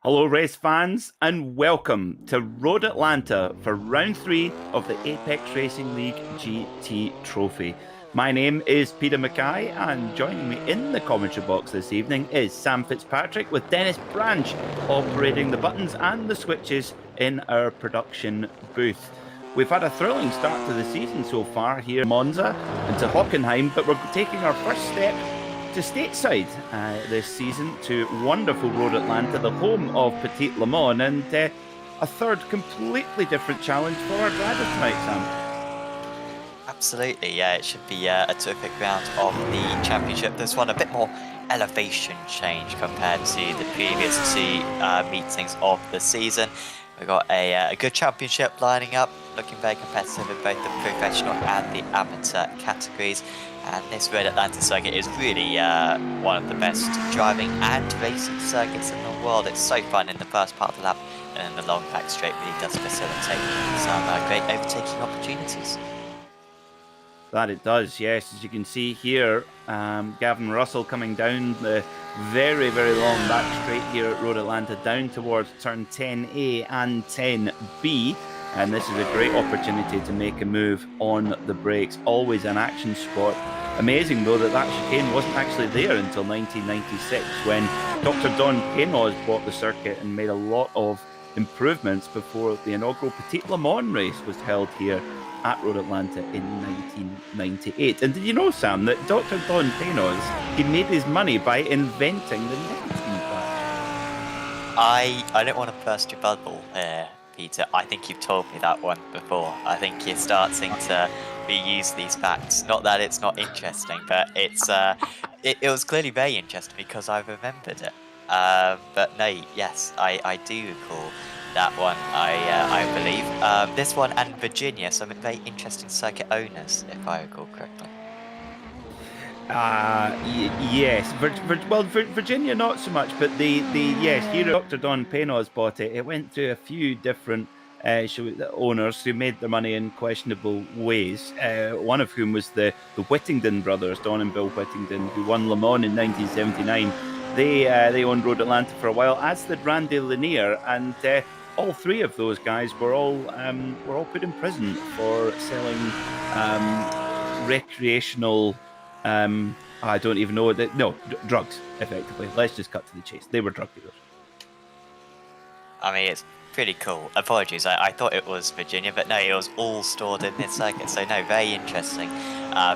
Hello, race fans, and welcome to Road Atlanta for round 3 of the Apex Racing League GT Trophy. My name is Peter Mackay, and joining me in the commentary box this evening is Sam Fitzpatrick with Dennis Branch operating the buttons and the switches in our production booth. We've had a thrilling start to the season so far here in Monza and to Hockenheim, but we're taking our first step to stateside this season to wonderful Road Atlanta, the home of Petit Le Mans, and a third completely different challenge for our drivers tonight, Sam. Absolutely, yeah, it should be a terrific round of the championship. This one a bit more elevation change compared to the previous two meetings of the season. We've got a good championship lining up, looking very competitive in both the professional and the amateur categories. And this Road Atlanta circuit is really one of the best driving and racing circuits in the world. It's so fun in the first part of the lap, and then the long back straight really does facilitate some great overtaking opportunities. That it does, yes. As you can see here, Gavin Russell coming down the very, very long back straight here at Road Atlanta, down towards turn 10A and 10B. And this is a great opportunity to make a move on the brakes. Always an action spot. Amazing, though, that chicane wasn't actually there until 1996 when Dr. Don Penoz bought the circuit and made a lot of improvements before the inaugural Petit Le Mans race was held here at Road Atlanta in 1998. And did you know, Sam, that Dr. Don Penoz, he made his money by inventing the nicotine patch? I don't want to burst your bubble here, Peter. I think you've told me that one before. I think you're starting to reuse these facts. Not that it's not interesting, but it was clearly very interesting because I remembered it. But no, yes, I do recall that one, I believe. This one and Virginia, some very interesting circuit owners, if I recall correctly. Yes. Virginia not so much, but yes, here Dr. Don Penoz bought it. It went through a few different owners who made their money in questionable ways. One of whom was the Whittington brothers, Don and Bill Whittington, who won Le Mans in 1979. They owned Road Atlanta for a while, as did Randy Lanier, and all three of those guys were all put in prison for selling recreational. I don't even know what drugs, effectively. Let's just cut to the chase. They were drug dealers. I mean, it's pretty cool. Apologies, I thought it was Virginia, but no, it was all stored in this circuit. So no, very interesting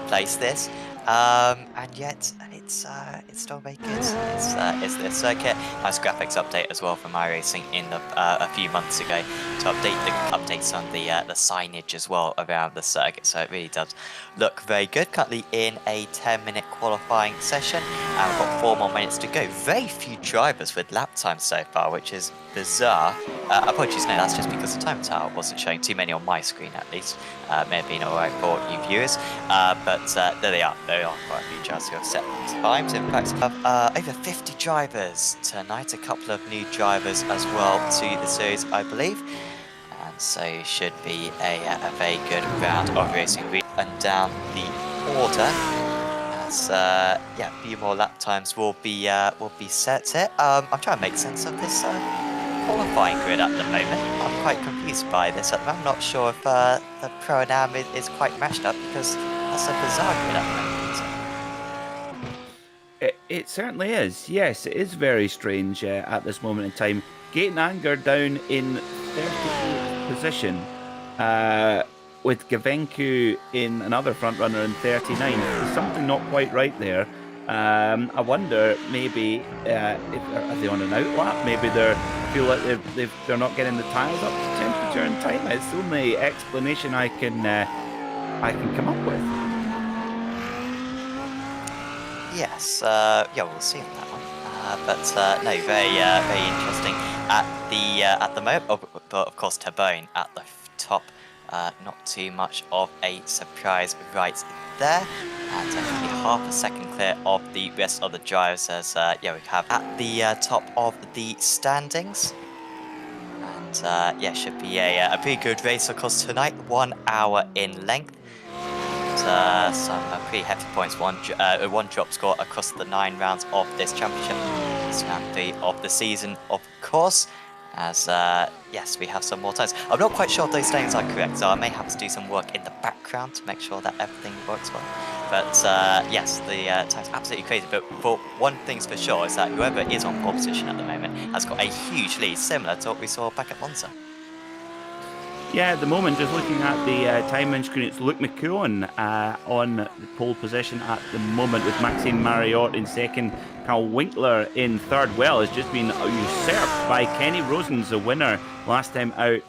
place this. And yet it's still very good. It's the circuit. Nice graphics update as well from iRacing in a few months ago to update some of the signage as well around the circuit. So it really does look very good. Currently in a 10-minute qualifying session, and we've got 4 more minutes to go. Very few drivers with lap time so far, which is bizarre. Apologies, no, that's just because the time tower wasn't showing too many on my screen at least. May have been alright for you viewers, but there they are. There are quite a few drivers who have set times. In fact, over 50 drivers tonight, a couple of new drivers as well to the series, I believe. And so should be a very good round of racing and down the order. As a few more lap times will be set here. I'm trying to make sense of this qualifying grid at the moment. I'm quite confused by this. I'm not sure if the Pro-Am is quite matched up because that's a bizarre grid at the moment. It certainly is. Yes, it is very strange at this moment in time. Gate and Anger down in 38th position, with Gavenku in another front runner in 39. There's something not quite right there. I wonder maybe are they on an outlap? Maybe they feel like they're not getting the tyres up to temperature in time. It's the only explanation I can come up with. Yes, we'll see on that one. But no, very interesting at the moment. But of course, Tabone at the top. Not too much of a surprise right there, and only half a second clear of the rest of the drivers. As we have at the top of the standings. And should be a pretty good race, of course, tonight. 1 hour in length. Some pretty hefty points. One drop score across the 9 rounds of this championship. last round 3 of the season, of course. As, yes, we have some more times. I'm not quite sure if those names are correct, so I may have to do some work in the background to make sure that everything works well. But, yes, the time's absolutely crazy. But for one thing's for sure is that whoever is on pole position at the moment has got a huge lead, similar to what we saw back at Monza. Yeah, at the moment, just looking at the timing screen, it's Luke McKeown on the pole position at the moment, with Maxime Marriott in second, Carl Winkler in third. Well, it's just been usurped by Kenny Rosens, the winner last time out.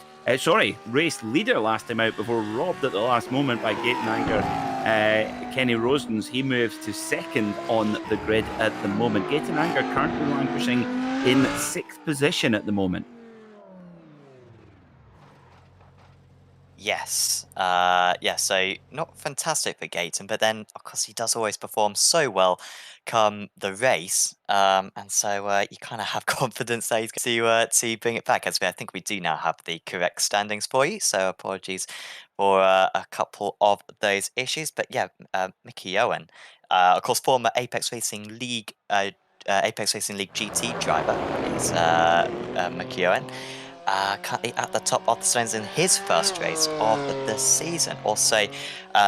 Race leader last time out, before robbed at the last moment by Gaten Anger. Kenny Rosens, he moves to second on the grid at the moment. Gaten Anger currently languishing in sixth position at the moment. Yes, so not fantastic for Gaten, but then of course he does always perform so well come the race, and so you kind of have confidence that he's going to bring it back. As I think we do now have the correct standings for you, so apologies for a couple of those issues. But yeah, Mickey Owen, of course, former Apex Racing League GT driver is Mickey Owen. Currently at the top of the standings in his first race of the season. Also,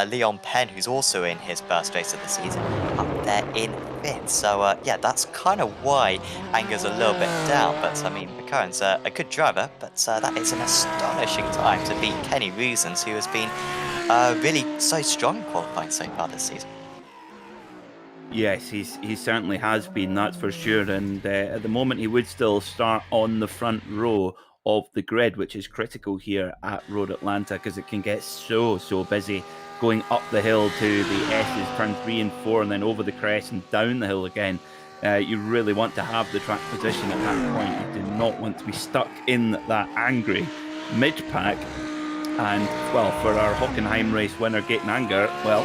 Leon Penn, who's also in his first race of the season, up there in fifth. So, yeah, that's kind of why Anger's a little bit down. But, I mean, McCarran's a good driver, but that is an astonishing time to beat Kenny Rosens, who has been really so strong in qualifying so far this season. Yes, he certainly has been, that's for sure. And at the moment, he would still start on the front row of the grid, which is critical here at Road Atlanta, because it can get so busy going up the hill to the S's, turn 3 and 4, and then over the crest and down the hill again. You really want to have the track position at that point. You do not want to be stuck in that angry mid-pack. And, well, for our Hockenheim race winner, Gaten Anger, well,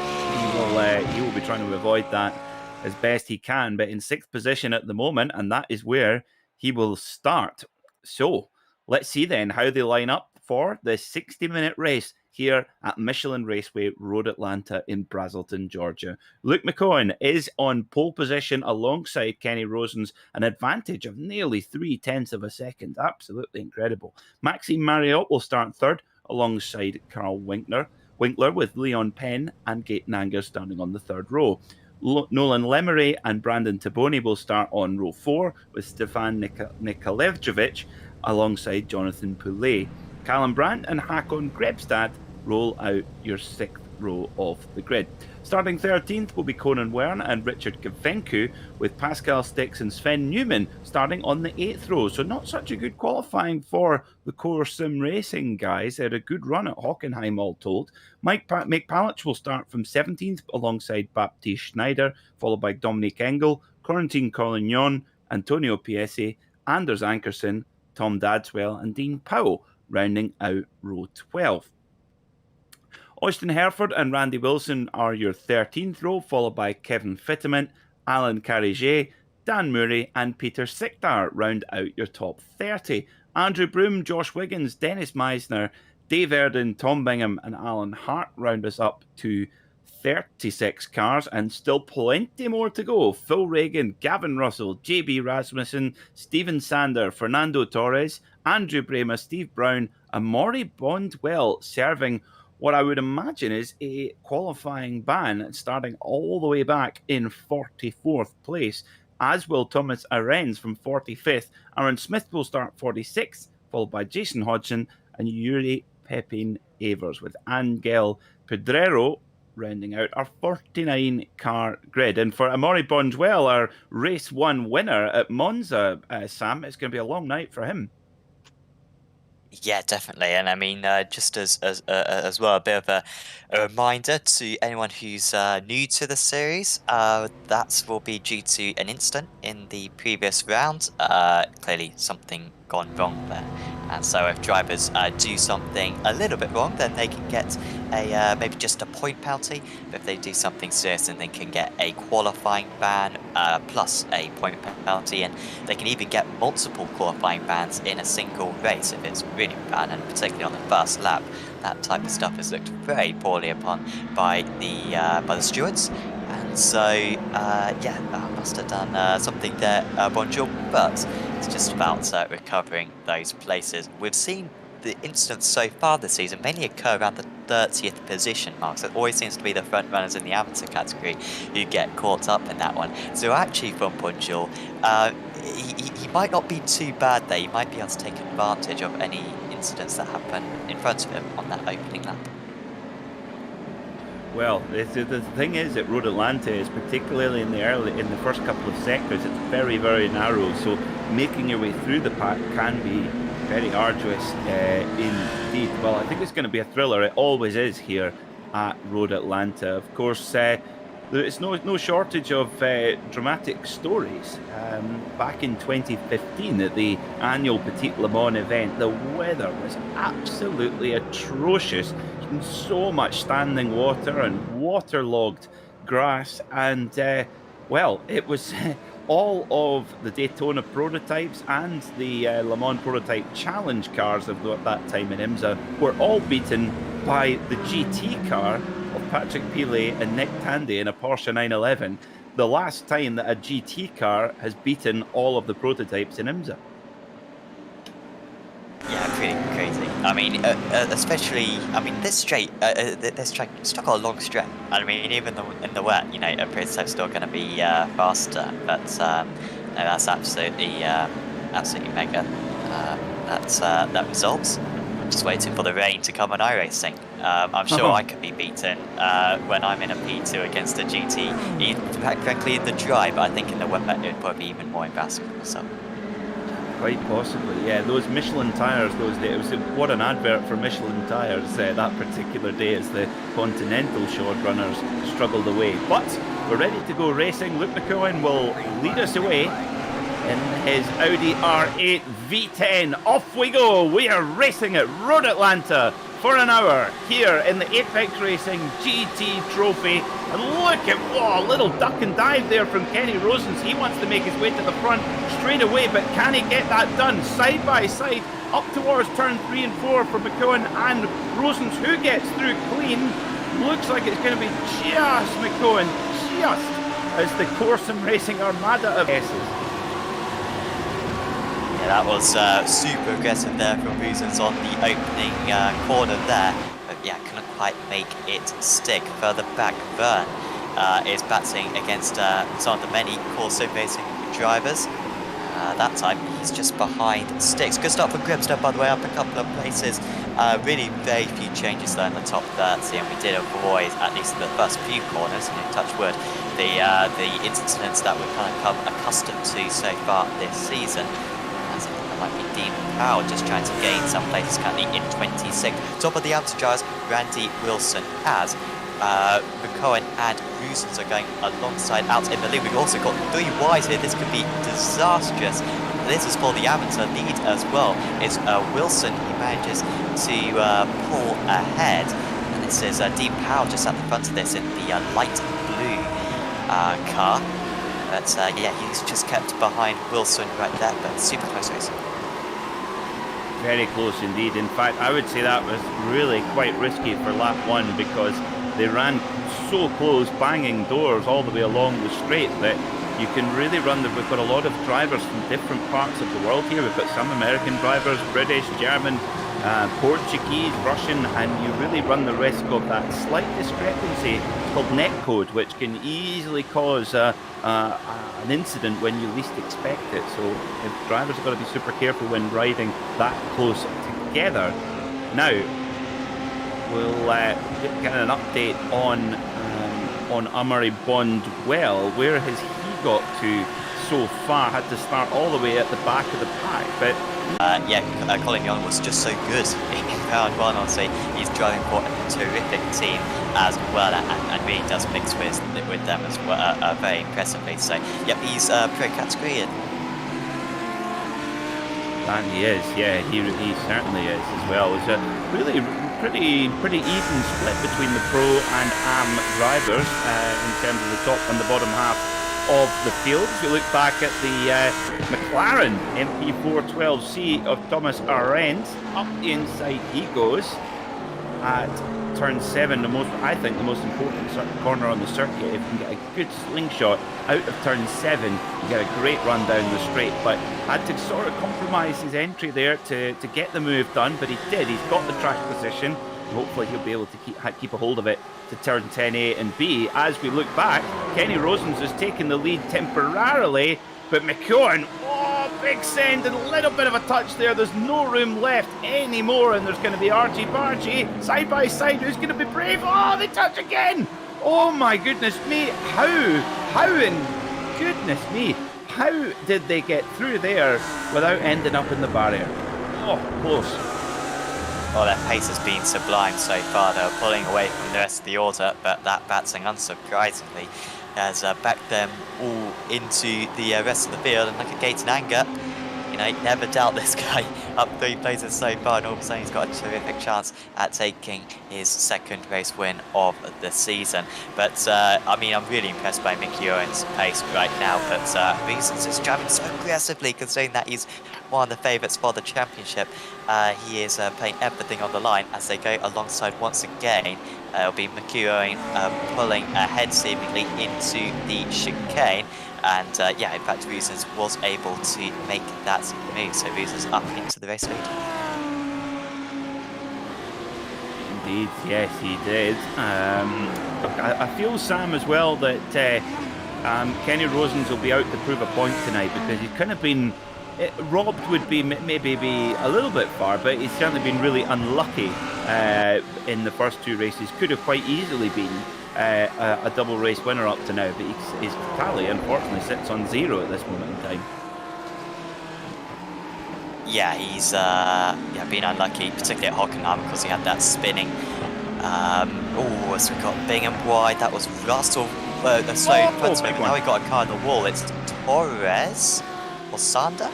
he will be trying to avoid that as best he can, but in sixth position at the moment, and that is where he will start. So let's see then how they line up for the 60-minute race here at Michelin Raceway, Road Atlanta in Brazelton, Georgia. Luke McCowan is on pole position alongside Kenny Rosens, an advantage of nearly 0.3 of a second. Absolutely incredible. Maxime Marriott will start third alongside Carl Winkler, with Leon Penn and Gaten Anger starting on the third row. Nolan Lemery and Brandon Taboni will start on row 4, with Stefan Nikolevjevic alongside Jonathan Poulet. Callum Brandt and Hakon Grebstad roll out your sixth row of the grid. Starting 13th will be Conan Wern and Richard Gavenku, with Pascal Stix and Sven Newman starting on the 8th row. So not such a good qualifying for the Core Sim Racing guys. They had a good run at Hockenheim, all told. Mike Palich will start from 17th alongside Baptiste Schneider, followed by Dominique Engel, Corentin Collignon, Antonio Piesi, Anders Ankerson, Tom Dadswell and Dean Powell, rounding out row 12. Austin Hereford and Randy Wilson are your 13th row, followed by Kevin Fittement, Alan Cariget, Dan Murray and Peter Sikdar round out your top 30. Andrew Broom, Josh Wiggins, Dennis Meisner, Dave Erdon, Tom Bingham and Alan Hart round us up to 36 cars, and still plenty more to go. Phil Reagan, Gavin Russell, JB Rasmussen, Stephen Sander, Fernando Torres, Andrew Bremer, Steve Brown and Maury Bondwell serving what I would imagine is a qualifying ban, starting all the way back in 44th place, as will Thomas Arens from 45th. Aaron Smith will start 46th, followed by Jason Hodgson and Yuri Pepin Evers, with Angel Pedrero rounding out our 49-car grid. And for Amaury Bondwell, our race 1 winner at Monza, Sam, it's going to be a long night for him. Yeah, definitely, and I mean, just as well, a bit of a reminder to anyone who's new to the series, that will be due to an incident in the previous round. Clearly, something gone wrong there, and so if drivers do something a little bit wrong, then they can get a maybe just a point penalty. But if they do something serious, then they can get a qualifying ban plus a point penalty, and they can even get multiple qualifying bans in a single race if it's really bad, and particularly on the first lap. That type of stuff is looked very poorly upon by the stewards. And So, yeah, I must have done something there, Bonjour, but it's just about recovering those places. We've seen the incidents so far this season mainly occur around the 30th position mark. So it always seems to be the front runners in the amateur category who get caught up in that one. So actually from Bonjour, he might not be too bad there. He might be able to take advantage of any incidents that happen in front of him on that opening lap. Well, the thing is at Road Atlanta is particularly in the first couple of sectors, it's very, very narrow. So making your way through the pack can be very arduous indeed. Well, I think it's going to be a thriller. It always is here at Road Atlanta. Of course, there's no shortage of dramatic stories. Back in 2015 at the annual Petit Le Mans event, the weather was absolutely atrocious. So much standing water and waterlogged grass, and well, it was all of the Daytona prototypes and the Le Mans prototype challenge cars of that time in IMSA were all beaten by the GT car of Patrick Pilet and Nick Tandy in a Porsche 911. The last time that a GT car has beaten all of the prototypes in IMSA. Yeah, pretty crazy. I mean, especially, I mean, this track, it's still got a long straight. I mean, even in the wet, you know, a prototype's still going to be faster. But no, that's absolutely, absolutely mega. That results. I'm just waiting for the rain to come on iRacing. I'm sure I could be beaten when I'm in a P2 against a GT. Frankly, in the dry, but I think in the wet, it would probably be even more embarrassing for myself. Quite possibly, yeah. Those Michelin tyres those days, what an advert for Michelin tyres that particular day as the Continental short runners struggled away. But we're ready to go racing. Luke McCowan will lead us away in his Audi R8 V10. Off we go. We are racing at Road Atlanta for an hour here in the Apex Racing GT Trophy. And look at, whoa, a little duck and dive there from Kenny Rosens. He wants to make his way to the front straight away, but can he get that done? Side by side, up towards turn 3 and 4 for McCowan and Rosens, who gets through clean. Looks like it's going to be just McCowan, just as the Corson Racing Armada of S's. Yeah, that was super aggressive there from Rosens on the opening corner there. But yeah, couldn't quite make it stick. Further back, Vern is battling against some of the many Corso Racing drivers. That time he's just behind Sticks. Good start from Grimstone, by the way, up a couple of places. Really very few changes there in the top 30, and we did avoid, at least in the first few corners, you know, touch wood, the incidents that we've kind of come accustomed to so far this season. As I think that might be Dean Powell just trying to gain some places, currently in 26th. Top of the amateur drivers, Randy Wilson as McCowan and Rosens are going alongside out in the lead. We've also got 3 wides here. This could be disastrous. This is for the amateur lead as well. It's Wilson who manages to pull ahead. And this is Dean Powell just at the front of this in the light blue car. But yeah, he's just kept behind Wilson right there, but super close racing. Very close indeed. In fact, I would say that was really quite risky for lap 1 because they ran so close, banging doors all the way along the straight that you can really run we've got a lot of drivers from different parts of the world here. We've got some American drivers, British, German, Portuguese, Russian, and you really run the risk of that slight discrepancy. It's called netcode, which can easily cause an incident when you least expect it. So if drivers have got to be super careful when riding that close together. Now, we'll get an update on Amaury Bondwell. Where has he got to so far? Had to start all the way at the back of the pack, but yeah, Colin Young was just so good in round 1. Honestly, he's driving for a terrific team as well, and really does mix with them as well very impressively. So, yep, he's pro category. And he is, yeah, he certainly is as well. It's a really pretty even split between the pro and AM drivers in terms of the top and the bottom half of the field. If you look back at the McLaren MP412C of Thomas Arendt, up the inside he goes. at turn 7, I think the most important corner on the circuit. If you can get a good slingshot out of turn 7, you get a great run down the straight. But had to sort of compromise his entry there to get the move done, but he did. He's got the track position. Hopefully he'll be able to keep a hold of it to turn 10A and B. As we look back, Kenny Rosens has taken the lead temporarily, but McEwen, big send and a little bit of a touch there. There's no room left anymore, and there's going to be Archie Barchie side by side. Who's going to be brave? Oh, they touch again. Oh my goodness me. How in goodness me, how did they get through there without ending up in the barrier? Oh, close. Well, their pace has been sublime so far. They're pulling away from the rest of the order, but that batting, unsurprisingly, has backed them all into the rest of the field. And look at Gaten Anger. You know, never doubt this guy. Up 3 places so far, and all of a sudden he's got a terrific chance at taking his second race win of the season. But, I mean, I'm really impressed by Mickey Owen's pace right now. But Reasons is driving so aggressively, considering that he's one of the favourites for the championship. He is playing everything on the line as they go alongside once again. It'll be McEwen pulling ahead seemingly into the chicane. And yeah, in fact, Reasons was able to make that move. So Reasons up into the race lead. Indeed, yes, he did. Look, I feel, Sam, as well, that Kenny Rosens will be out to prove a point tonight, because he's kind of been... robbed would be maybe a little bit far, but he's certainly been really unlucky in the first 2 races. Could have quite easily been a double race winner up to now, but his tally unfortunately sits on 0 at this moment in time. Yeah, he's been unlucky, particularly at Hockenheim, because he had that spinning. Oh, so we got Bingham wide. That was Russell. The slow front move. Now we got a car on the wall. It's Torres or Sander.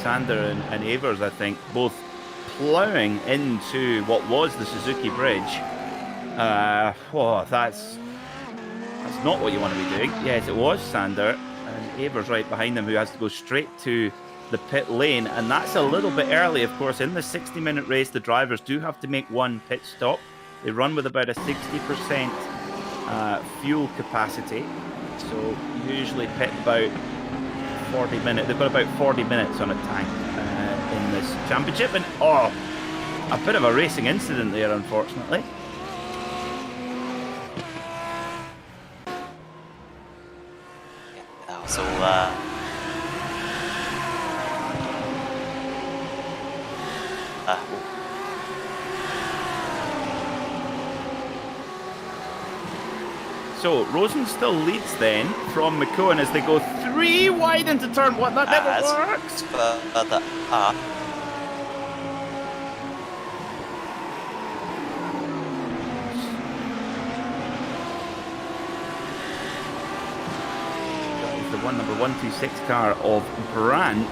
Sander and Avers, I think, both ploughing into what was the Suzuki Bridge. That's not what you want to be doing. Yes, it was Sander, and Avers right behind them, who has to go straight to the pit lane, and that's a little bit early. Of course, in the 60-minute race, the drivers do have to make 1 pit stop. They run with about a 60% fuel capacity, so usually pit about 40 minutes. They've got about 40 minutes on a tank in this championship, and a bit of a racing incident there, unfortunately. That was all So Rosen still leads then from McEwen as they go 3 wide into turn 1. That never works. Further up. The number 126 car of Brandt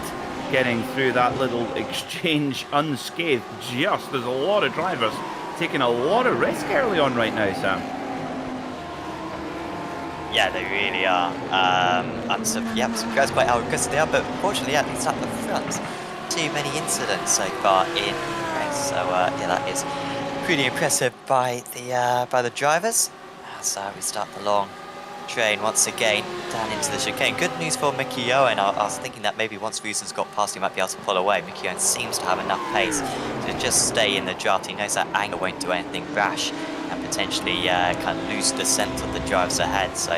getting through that little exchange unscathed. There's a lot of drivers taking a lot of risk early on right now, Sam. Yeah, they really are. I'm surprised by how aggressive they are, but fortunately, at least at the front, too many incidents so far in the race. So yeah, that is pretty impressive by the drivers. So we start the long train once again down into the chicane. Good news for Mickey Owen. I was thinking that maybe once Reasons got past, he might be able to pull away. Mickey Owen seems to have enough pace to just stay in the draft. He knows that Anger won't do anything rash and potentially kind of lose the scent of the drives ahead. So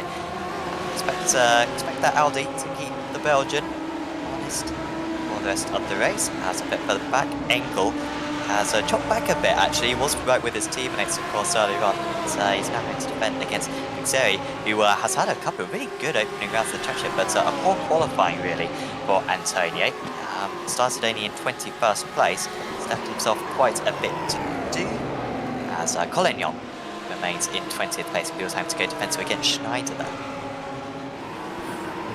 expect that Audi to keep the Belgian honest for the rest of the race. As a bit further back, Engel has chopped back a bit actually. He was right with his teammates of course earlier on. So he's now going to defend against Xeri, who has had a couple of really good opening rounds of the championship, but a poor qualifying really for Antonio. Started only in 21st place. He's left himself quite a bit to do, as Collignon remains in 20th place. He was having to go defensive against Schneider there.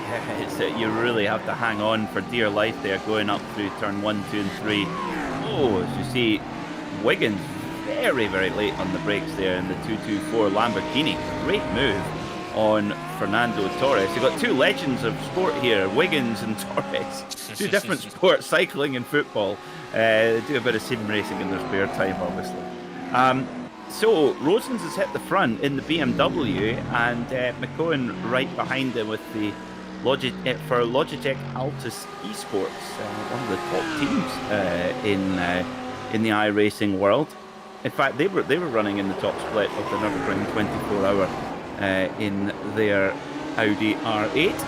Yeah, you really have to hang on for dear life there, going up through turn 1, 2 and 3. As you see, Wiggins very, very late on the brakes there in the 224 Lamborghini. Great move. on Fernando Torres. You've got two legends of sport here, Wiggins and Torres. Two different sports, cycling and football. They do a bit of sim racing in their spare time, obviously. So Rosens has hit the front in the BMW, and McCohen right behind him with the Logitech Altus Esports, one of the top teams in the iRacing world. In fact, they were running in the top split of the Nürburgring 24-hour in their Audi R8.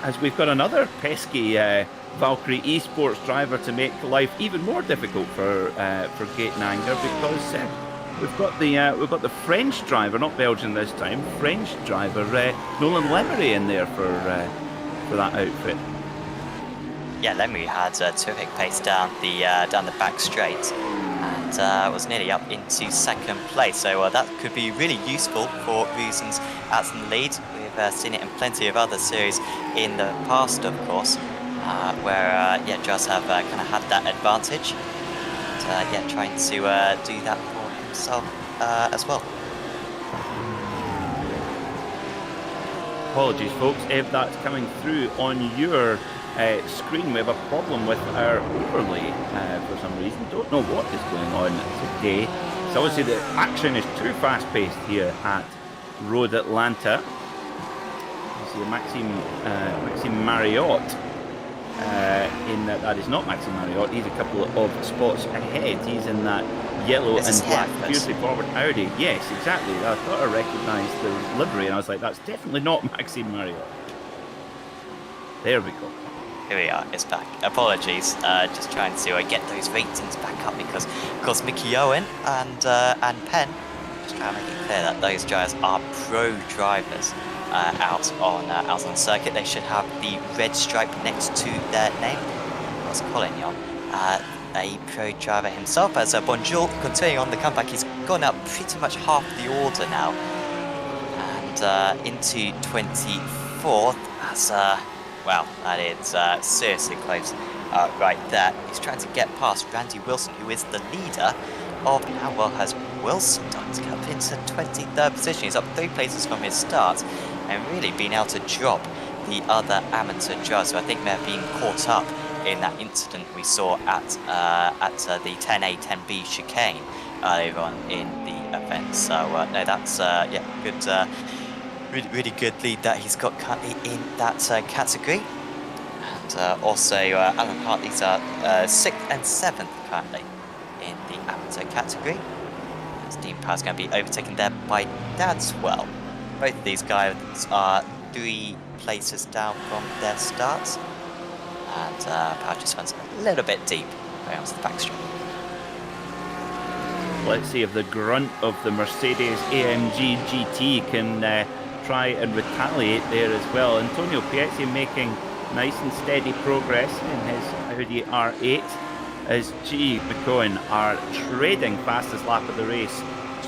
As we've got another pesky Valkyrie Esports driver to make life even more difficult for Gaten Anger, because we've got the French driver, not Belgian this time, French driver Nolan Lemery in there for that outfit. Yeah, Lemery had a terrific pace down the back straight, and was nearly up into second place. So that could be really useful for Rosens as in the lead. We've seen it in plenty of other series in the past, of course, where Just have kind of had that advantage, and trying to do that for himself as well. Apologies, folks, if that's coming through on your screen. We have a problem with our overlay for some reason. Don't know what is going on today. So obviously the action is too fast-paced here at Road Atlanta. You see Maxime Marriott. In that is not Maxime Marriott. He's a couple of spots ahead. He's in that yellow and black fiercely forward Audi. Yes, exactly. I thought I recognised the livery, and I was like, that's definitely not Maxime Marriott. There we go. Here we are, it's back. Apologies, just trying to get those ratings back up because, of course, Mickey Owen and Penn, just trying to make it clear that those guys are pro drivers out on circuit. They should have the red stripe next to their name. What's Collignon? A pro driver himself, as Bonjour continuing on the comeback. He's gone up pretty much half the order now, and into 24th as wow, that is seriously close right there. He's trying to get past Randy Wilson, who is the leader of how well has Wilson done to get up into 23rd position. He's up 3 places from his start and really been able to drop the other amateur drivers, who I think may have been caught up in that incident we saw at the 10A, 10B chicane earlier on in the event. So no, that's good. Really good lead that he's got currently in that category. And also Alan Hartley's 6th and 7th currently in the amateur category. As Dean Power's going to be overtaken there by Dadswell. Both of these guys are 3 places down from their starts. And Power just runs a little bit deep going onto the back straight. Let's see if the grunt of the Mercedes AMG GT can try and retaliate there as well. Antonio Piezzi making nice and steady progress in his Audi R8 as G. McCohen are trading fastest lap of the race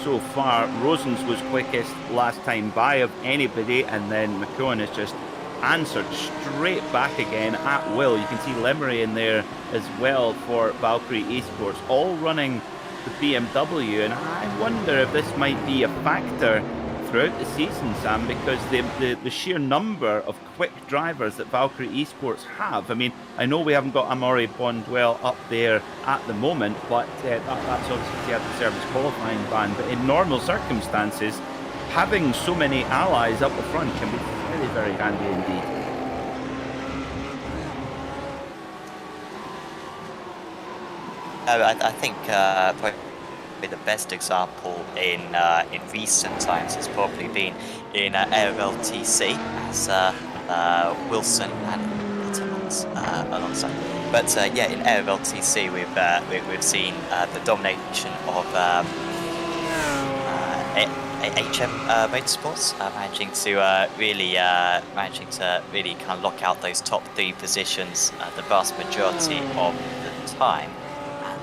so far. Rosens was quickest last time by of anybody, and then McCohen has just answered straight back again at will. You can see Lemery in there as well for Valkyrie Esports, all running the BMW, and I wonder if this might be a factor throughout the season, Sam, because the sheer number of quick drivers that Valkyrie Esports have. I mean, I know we haven't got Amaury Bondwell up there at the moment, but that's obviously he had to serve his qualifying ban. But in normal circumstances, having so many allies up the front can be very, very handy indeed. I think probably the best example in recent times has probably been in ARLTC as Wilson and Timmons alongside. But yeah, in ARLTC we've seen the domination of HM Motorsports managing to really kind of lock out those top 3 positions the vast majority of the time.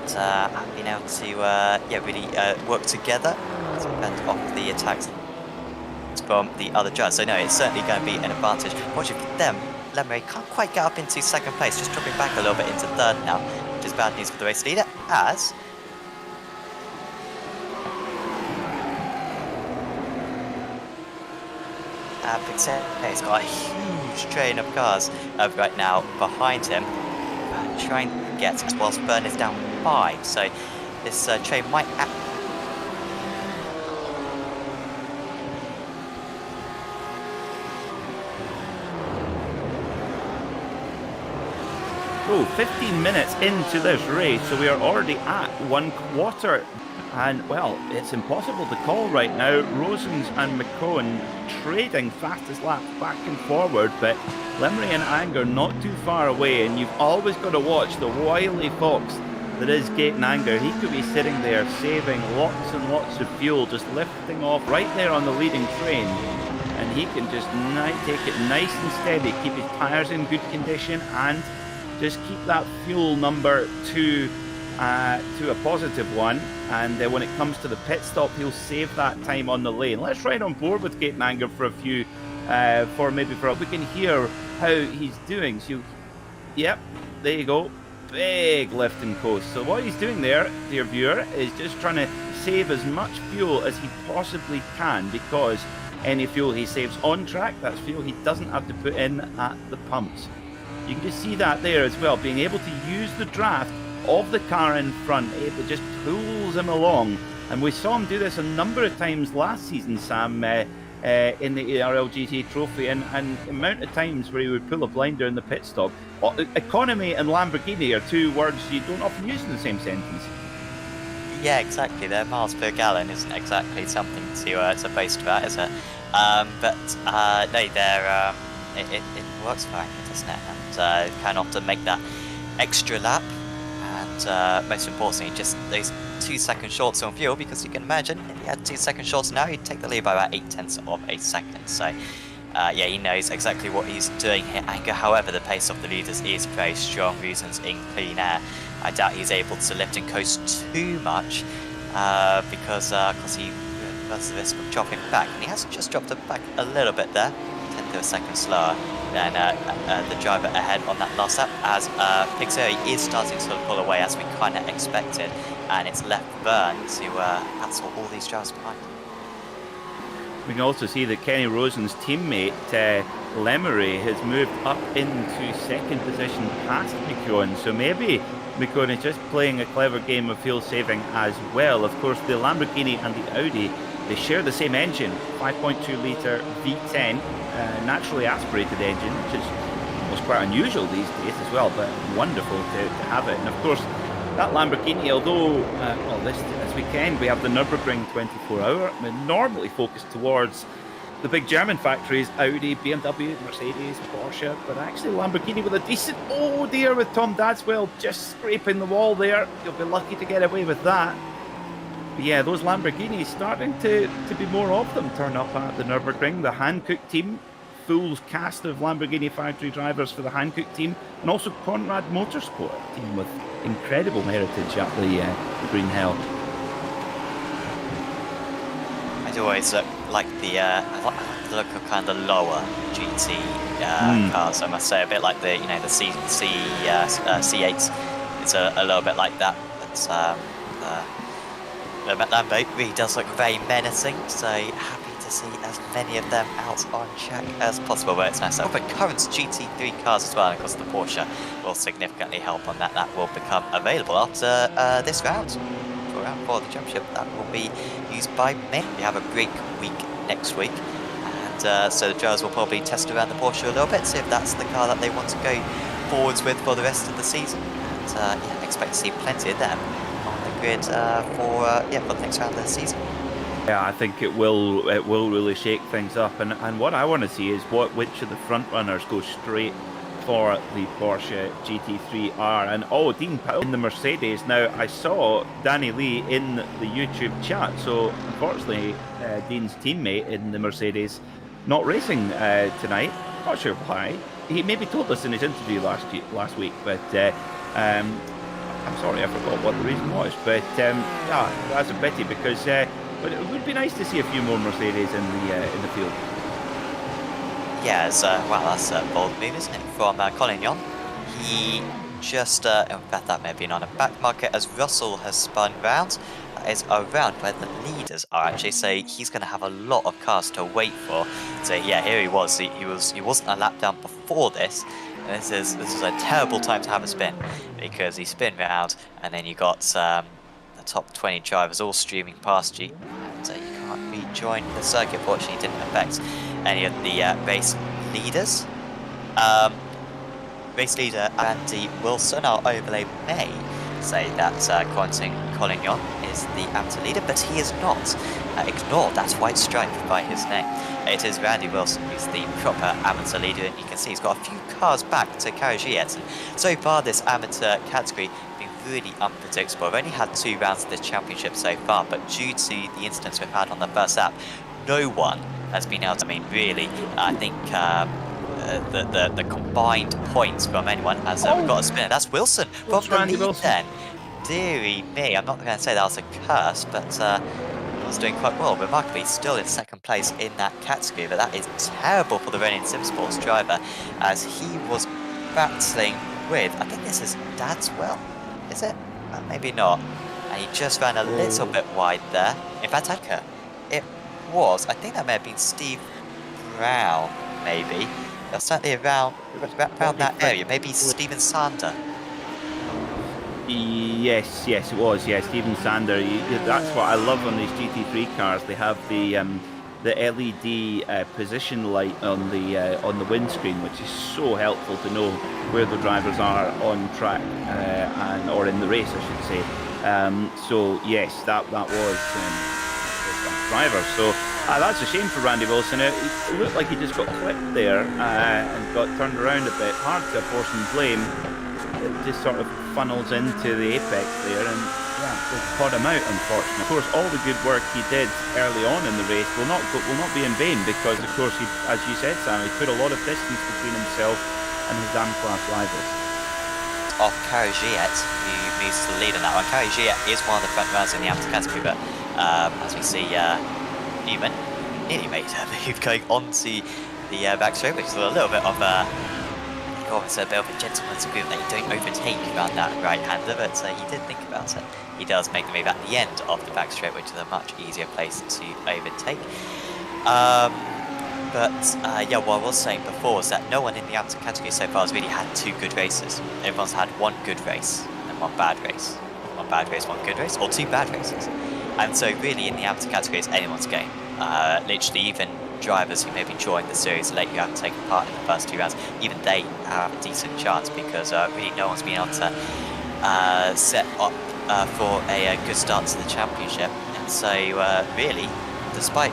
And being able to really work together to fend off the attacks from the other drivers. So no, it's certainly going to be an advantage. Fortunately for them, Lemery can't quite get up into 2nd place, just dropping back a little bit into 3rd now, which is bad news for the race leader, as He's got a huge train of cars right now behind him, trying to get whilst Byrne is down 5. So this train might. Oh, 15 minutes into this race, so we are already at 1/4. And, well, it's impossible to call right now. Rosens and McCone trading fastest laps back and forward, but Lemery and Anger not too far away, and you've always got to watch the wily fox that is Gaten Anger. He could be sitting there saving lots and lots of fuel, just lifting off right there on the leading train. And he can just take it nice and steady, keep his tyres in good condition, and just keep that fuel number to a positive one. And when it comes to the pit stop, he'll save that time on the lane. Let's ride on board with Gaten Anger for a few, we can hear how he's doing. So, yep, there you go. Big lift and coast. So what he's doing there, dear viewer, is just trying to save as much fuel as he possibly can, because any fuel he saves on track, that's fuel he doesn't have to put in at the pumps. You can just see that there as well, being able to use the draft of the car in front. It just pulls him along. And we saw him do this a number of times last season, Sam, in the ARLGT trophy, and the amount of times where he would pull a blinder in the pit stop. Economy and Lamborghini are two words you don't often use in the same sentence. Yeah, exactly. Their miles per gallon isn't exactly something to boast about, is it? No, it works fine, doesn't it? And can often make that extra lap. And most importantly, just those 2 seconds shorts on fuel, because you can imagine if he had 2 seconds shorts now, he'd take the lead by about 0.8 of a second. So, yeah, he knows exactly what he's doing here. Anger, however, the pace of the leaders is very strong. Reasons in clean air. I doubt he's able to lift and coast too much because he runs the risk of dropping back. And he has just dropped it back a little bit there, 10th of a second slower than the driver ahead on that last lap, as Pixeri is starting to pull away as we kind of expected, and it's left Byrne to cancel all these drivers behind. We can also see that Kenny Rosen's teammate Lemery has moved up into second position past McKeown, so maybe McKeown is just playing a clever game of fuel saving as well. Of course, the Lamborghini and the Audi, they share the same engine, 5.2 litre V10, naturally aspirated engine, which is almost quite unusual these days as well, but wonderful to have it. And of course, that Lamborghini, although this weekend we have the Nürburgring 24-hour, normally focused towards the big German factories, Audi, BMW, Mercedes, Porsche, but actually Lamborghini with a decent, oh dear, with Tom Dadswell just scraping the wall there. You'll be lucky to get away with that. But yeah, those Lamborghinis starting to be more of them turn up at the Nürburgring. The Hankook team, full cast of Lamborghini factory drivers for the Hankook team, and also Conrad Motorsport team with incredible heritage at the Green Hell. I'd always like the look of kind of the lower GT cars. I must say, a bit like the C8s. It's a little bit like that. But Lambo really does look very menacing. So happy to see as many of them out on track as possible. But it's nice. But current GT3 cars as well. And of course, the Porsche will significantly help on that. That will become available after this round. For the championship, that will be used by men. We have a break week next week, and so the drivers will probably test around the Porsche a little bit, see if that's the car that they want to go forwards with for the rest of the season. And yeah, expect to see plenty of them on the grid for the next round of the season. Yeah, I think it will really shake things up, and what I want to see is which of the front runners go straight for the Porsche GT3R. And Dean Powell in the Mercedes. Now, I saw Danny Lee in the YouTube chat, so unfortunately Dean's teammate in the Mercedes not racing tonight. Not sure why. He maybe told us in his interview last week, but I'm sorry, I forgot what the reason was. But yeah, that's a pity, because but it would be nice to see a few more Mercedes in the field. Yeah, that's a bold move, isn't it, from Collignon. He just, in fact, that may have been on a back market as Russell has spun round. that is around where the leaders are actually. So he's going to have a lot of cars to wait for. So yeah, here he was. He wasn't a lap down before this. And this is a terrible time to have a spin, because he spin round and then you got the top 20 drivers all streaming past you, and you can't rejoin the circuit. Fortunately, it didn't affect any of the race leaders. Race leader Andy Wilson, our overlay may say that Quentin Collignon is the amateur leader, but he is not. Ignore that white stripe by his name. It is Randy Wilson who's the proper amateur leader, and you can see he's got a few cars back to Karagiet. And so far, this amateur category has been really unpredictable. We've only had 2 rounds of this championship so far, but due to the incidents we've had on the first lap, no one has been able to, really, I think the combined points from anyone as we've got a spinner. That's Wilson from the lead then. Deary me, I'm not going to say that was a curse, but he was doing quite well. Remarkably, still in 2nd place in that category, but that is terrible for the reigning SimSports driver, as he was battling with, I think this is Dadswell, is it? Maybe not. And he just ran a little bit wide there. In fact, it was, I think that may have been Steve Brown, maybe. It was certainly around that area, maybe Steven Sander. Yes, it was. Yeah, Steven Sander. That's what I love on these GT3 cars. They have the LED position light on the windscreen, which is so helpful to know where the drivers are on track or in the race, I should say. So yes, that was driver. So that's a shame for Randy Wilson. It looked like he just got clipped there and got turned around a bit. Hard to apportion blame. It just sort of funnels into the apex there, and yeah, it caught him out, unfortunately. Of course, all the good work he did early on in the race will not be in vain, because of course he, as you said, Sam, he put a lot of distance between himself and his class rivals. Off Karagiet, who moves to the lead on that one. Karagiet is one of the front runners in the amateur category, but as we see, Newman nearly made a move going onto the back straight, which is a little bit of it's a bit of a gentleman's agreement that you don't overtake around that right-hander, but he did think about it. He does make the move at the end of the back straight, which is a much easier place to overtake. Yeah, what I was saying before is that no one in the amateur category so far has really had 2 good races. Everyone's had 1 good race and 1 bad race. 1 bad race, 1 good race, or 2 bad races. And so really in the amateur category it's anyone's game. Literally even drivers who maybe joined the series late, you haven't taken part in the first 2 rounds, even they have a decent chance, because really no one's been able to set up for a good start to the championship. And so really, despite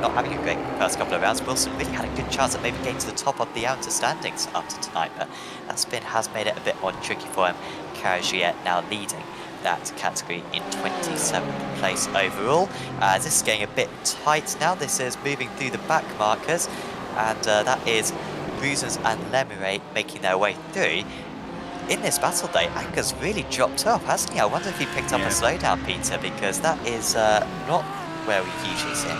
not having a great first couple of rounds, Wilson really had a good chance at maybe getting to the top of the amateur standings up to tonight, but that spin has made it a bit more tricky for him. Karagiet now leading that category in 27th place overall. This is getting a bit tight now. This is moving through the back markers, and that is Bruisers and Lemire making their way through. In this battle day, Anger's really dropped off, hasn't he? I wonder if he picked up a slowdown, Peter, because that is not where we usually see him.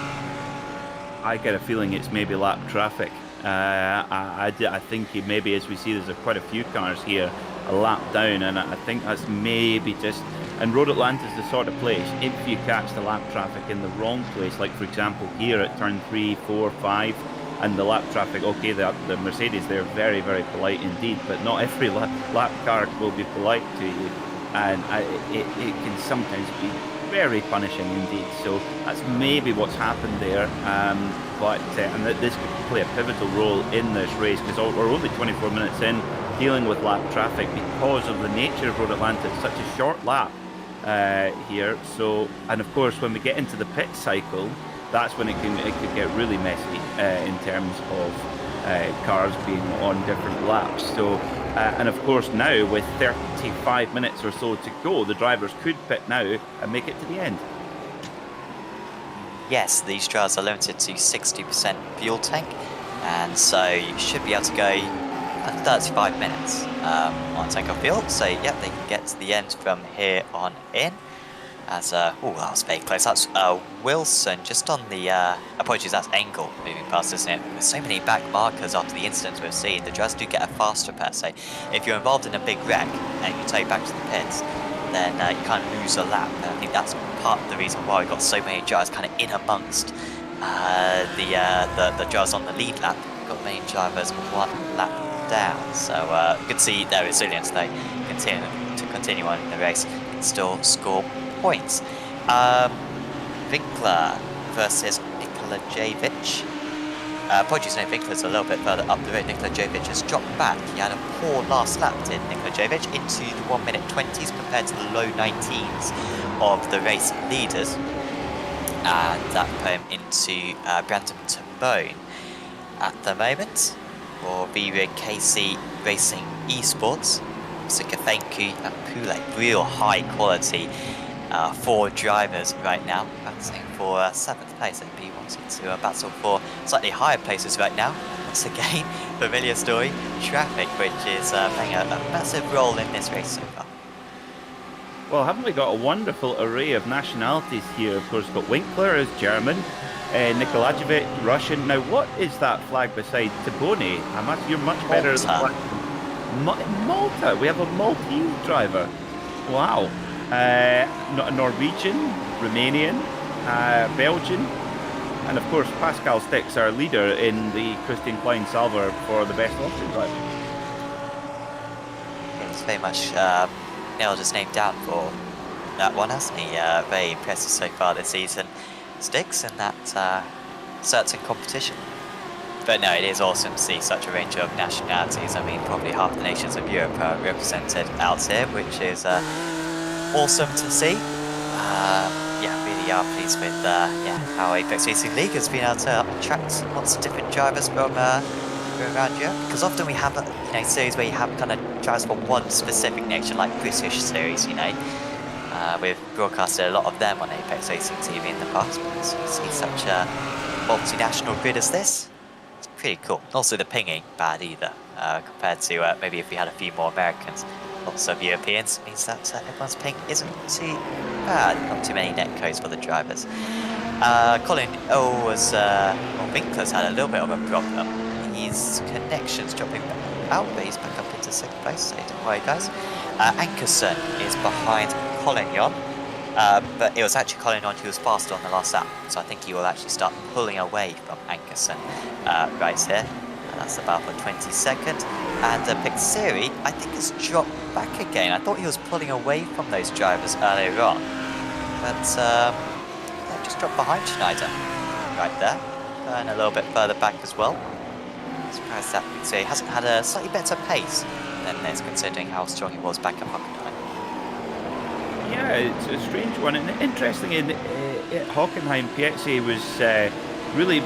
I get a feeling it's maybe lap traffic. I think maybe, as we see, there's quite a few cars here a lap down, and I think that's maybe just, and Road Atlanta is the sort of place, if you catch the lap traffic in the wrong place, like for example here at turn 3, 4, 5, and the lap traffic, okay, the Mercedes, they're very, very polite indeed, but not every lap car will be polite to you, and it can sometimes be very punishing indeed. So that's maybe what's happened there, and this could play a pivotal role in this race, because we're only 24 minutes in dealing with lap traffic because of the nature of Road Atlanta. It's such a short lap here. So, and of course, when we get into the pit cycle, that's when it could get really messy in terms of cars being on different laps. So, and of course now with 35 minutes or so to go, the drivers could pit now and make it to the end. Yes, these drivers are limited to 60% fuel tank, and so you should be able to go 35 minutes on tank of fuel. So yep, they can get to the end from here on in. As that was very close. That's Wilson just on the apologies, that's Engel moving past, isn't it? With so many back markers after the incidents we've seen, the drivers do get a faster pass. So if you're involved in a big wreck and you take back to the pits, then you kind of lose a lap. And I think that's part of the reason why we got so many drivers kind of in amongst the drivers on the lead lap. We've got many drivers 1 lap down. So you can see their resilience. They continue on in the race, can still score points. Winkler versus Nikola Jovic. Apologies, no, Winkler's a little bit further up the road. Nikola Jovic has dropped back. He had a poor last lap, did Nikola Jovic, into the 1:20s compared to the low 19s of the race leaders. And that put him into Brandon Tambone. At the moment, for VKC Racing Esports, Sikathenku and Pule, real high quality 4 drivers right now, battling for 7th place. They'd be wanting to battle for slightly higher places right now. Once again, familiar story, traffic, which is playing a massive role in this race so far. Well, haven't we got a wonderful array of nationalities here? Of course, got Winkler is German, Nikolajevic, Russian. Now, what is that flag beside Tabone? You're much better at the flag. Malta. We have a Maltese driver. Wow. Norwegian, Romanian, Belgian, and of course Pascal Stix, our leader in the Christian Klein Salver for the best Austrian driver. He's very much nailed his name down for that one, hasn't he? Very impressive so far this season. Stix in that certain competition. But no, it is awesome to see such a range of nationalities. I mean, probably half the nations of Europe are represented out here, which is awesome to see. Yeah, really are pleased with how Apex Racing League has been able to attract lots of different drivers from around Europe. Because often we have series where you have kind of drivers from one specific nation, like British series. We've broadcasted a lot of them on Apex Racing TV in the past. But to see such a multinational grid as this, it's pretty cool. Also, the ping ain't bad either, compared to maybe if we had a few more Americans. Lots of Europeans, means that everyone's ping isn't too bad. Not too many netcodes for the drivers. Winkler's had a little bit of a problem. His connection's dropping out, but he's back up into 2nd place, so don't worry, guys. Ankerson is behind Collignon, but it was actually Collignon who was faster on the last lap, so I think he will actually start pulling away from Ankerson right here. That's about for 22nd. And Pixiri, I think, has dropped back again. I thought he was pulling away from those drivers earlier on. But just dropped behind Schneider right there. And a little bit further back as well. I'm surprised that Pixiri hasn't had a slightly better pace than this, considering how strong he was back at Hockenheim. Yeah, it's a strange one. And interesting, in Hockenheim, Pixiri was really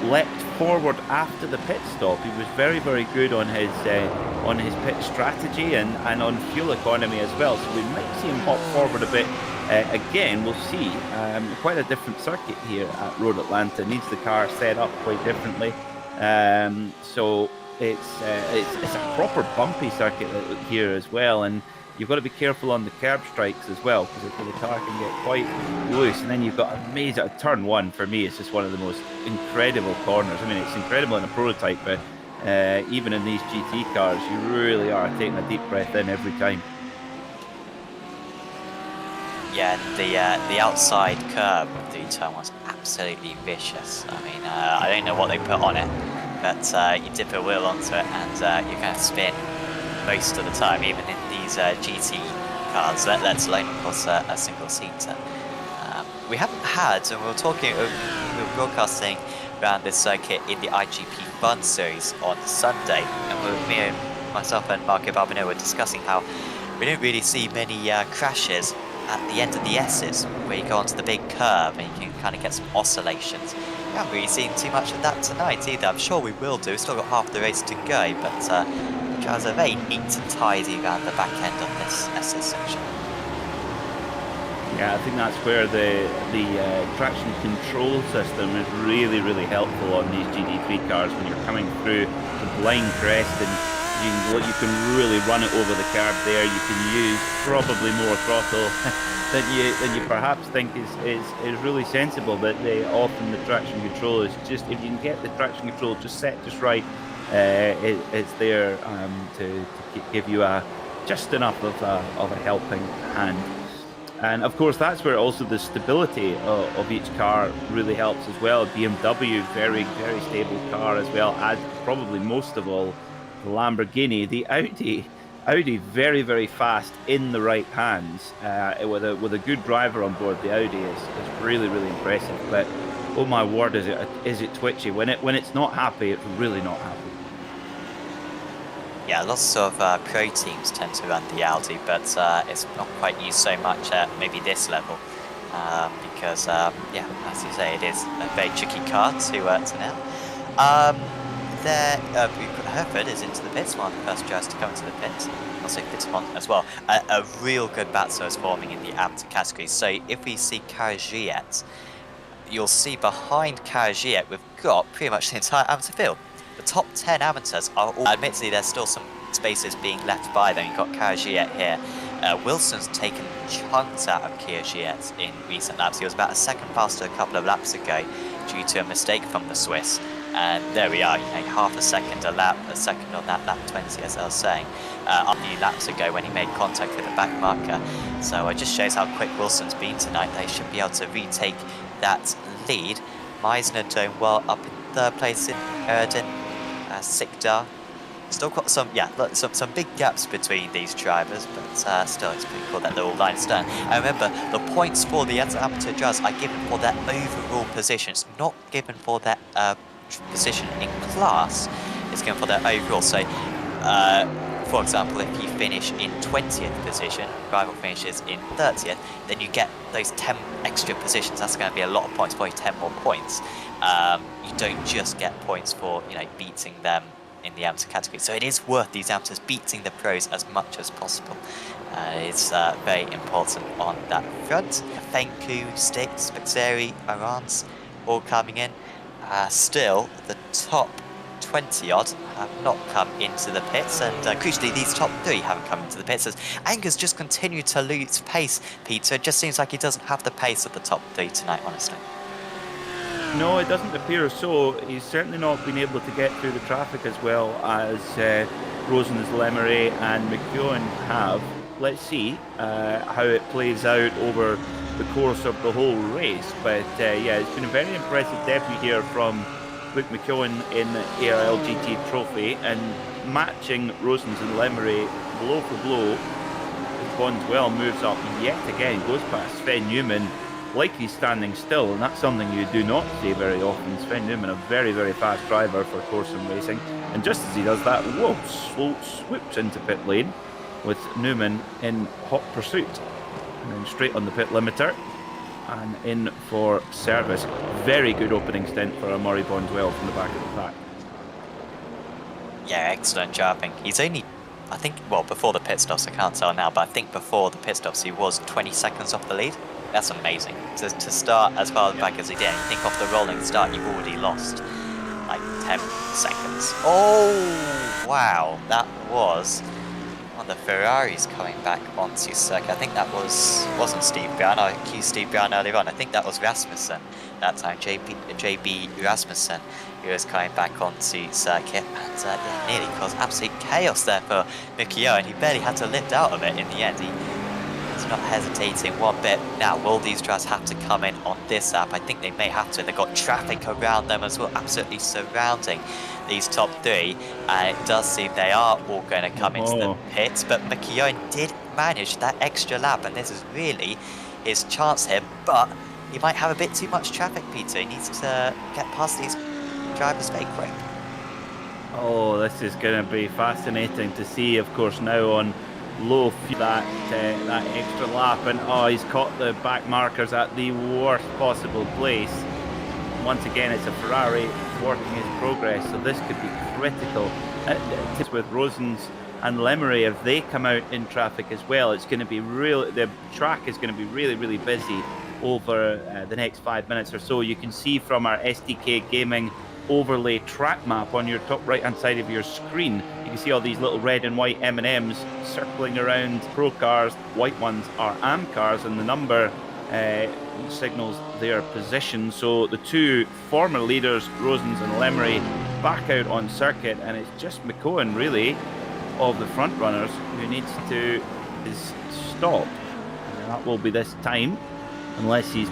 leapt forward after the pit stop. He was very, very good on his pit strategy and on fuel economy as well. So we might see him hop forward a bit again. We'll see. Quite a different circuit here at Road Atlanta. Needs the car set up quite differently. So it's a proper bumpy circuit here as well. And you've got to be careful on the curb strikes as well, because the car can get quite loose. And then you've got amazing turn 1. For me, it's just one of the most incredible corners. I mean, it's incredible in a prototype, but even in these GT cars, you really are taking a deep breath in every time. Yeah, the outside curb of the turn was absolutely vicious. I mean, I don't know what they put on it, but you dip a wheel onto it and you're going to spin most of the time, even in these GT cars, let alone, of course, a single-seater. We haven't had, and we were broadcasting around this circuit in the IGP Fun series on Sunday, and myself and Marco Barbino were discussing how we didn't really see many crashes at the end of the S's, where you go onto the big curve and you can kind of get some oscillations. We haven't really seen too much of that tonight either. I'm sure we will do. Still got half the race to go, but drivers are very neat and tidy around the back end of this SS section. Yeah, I think that's where the traction control system is really, really helpful on these GT3 cars when you're coming through the blind crest, and you can really run it over the curb there. You can use probably more throttle than you perhaps think is really sensible, but often the traction control is just, if you can get the traction control just set just right, it's there to give you a just enough of a helping hand. And of course, that's where also the stability of each car really helps as well. BMW, very, very stable car as well, as probably most of all, the Lamborghini. The Audi, very, very fast in the right hands. With a good driver on board, the Audi is really, really impressive. But oh my word, is it twitchy? When it's not happy, it's really not happy. Yeah, lots of pro teams tend to run the Audi, but it's not quite used so much at maybe this level. Because, yeah, as you say, it is a very tricky car to nail. Hereford is into the pits, one of the first drivers to come into the pits. Also Fitzmont as well. A real good battle is forming in the amateur category. So if we see Karagiet, you'll see behind Karagiet we've got pretty much the entire amateur field. The top 10 amateurs are all, admittedly there's still some spaces being left by them. You've got Karagiet here. Wilson's taken chunks out of Karagiet in recent laps. He was about a second faster a couple of laps ago due to a mistake from the Swiss. And there we are, half a second a lap, a second on that lap 20, as I was saying, a few laps ago when he made contact with the back marker. So it just shows how quick Wilson's been tonight. They should be able to retake that lead. Meisner doing well up in third place in Erden. Sikdar. Still got some big gaps between these drivers, but still it's pretty cool that they're all lined astern. And remember, the points for the amateur drivers are given for their overall positions, not given for their position in class. It's given for their overall. So, for example, if you finish in 20th position, rival finishes in 30th, then you get those 10 extra positions. That's going to be a lot of points, probably 10 more points. You don't just get points for beating them in the amateur category. So it is worth these amateurs beating the pros as much as possible. It's very important on that front. Fenku, Stix, Spixeri, Arans all coming in. Still, the top 20 odd have not come into the pits, and crucially these top 3 haven't come into the pits as Anger's just continued to lose pace. Peter, it just seems like he doesn't have the pace of the top 3 tonight, honestly. No, it doesn't appear so. He's certainly not been able to get through the traffic as well as Rosens, Lemery and McEwen have. Let's see how it plays out over the course of the whole race. But yeah, it's been a very impressive debut here from Luke McEwen in the ARL GT Trophy, and matching Rosens and Lemery blow for blow. Bondswell moves up yet again, goes past Sven Newman like he's standing still, and that's something you do not see very often. Sven Newman, a very, very fast driver for Corson Racing, and just as he does that, whoa, swoops into pit lane with Newman in hot pursuit, and then straight on the pit limiter and in for service. Very good opening stint for Amaury Bondswell from the back of the pack. Yeah, excellent driving. He's only, I think, well, before the pit stops, I can't tell now, but I think before the pit stops he was 20 seconds off the lead. That's amazing. To start as far back as he did. I think off the rolling start you've already lost like 10 seconds. Oh, wow. That was one of the Ferraris coming back onto circuit. I think that wasn't Steve Brown. I accused Steve Brown earlier on. I think that was Rasmussen that time, JB Rasmussen, who was coming back onto circuit, and yeah, nearly caused absolute chaos there for Mikio, and he barely had to lift out of it in the end. He's not hesitating one bit. Now, will these drivers have to come in on this lap? I think they may have to. They've got traffic around them as well, absolutely surrounding these top 3, and it does seem they are all going to come into the pits, but McKeown did manage that extra lap, and this is really his chance here, but he might have a bit too much traffic, Peter. He needs to get past these drivers very quick. Oh, this is going to be fascinating to see, of course, now on low that extra lap, and he's caught the back markers at the worst possible place. Once again, it's a Ferrari thwarting his progress, so this could be critical. With Rosens and Lemery, if they come out in traffic as well, it's going to be the track is going to be really, really busy over the next 5 minutes or so. You can see from our SDK Gaming overlay track map on your top right hand side of your screen, you can see all these little red and white M&Ms circling around pro cars. White ones are AM cars, and the number signals their position. So the two former leaders, Rosens and Lemery, back out on circuit, and it's just McCohen really of the front runners who needs to is stop. And that will be this time, unless he's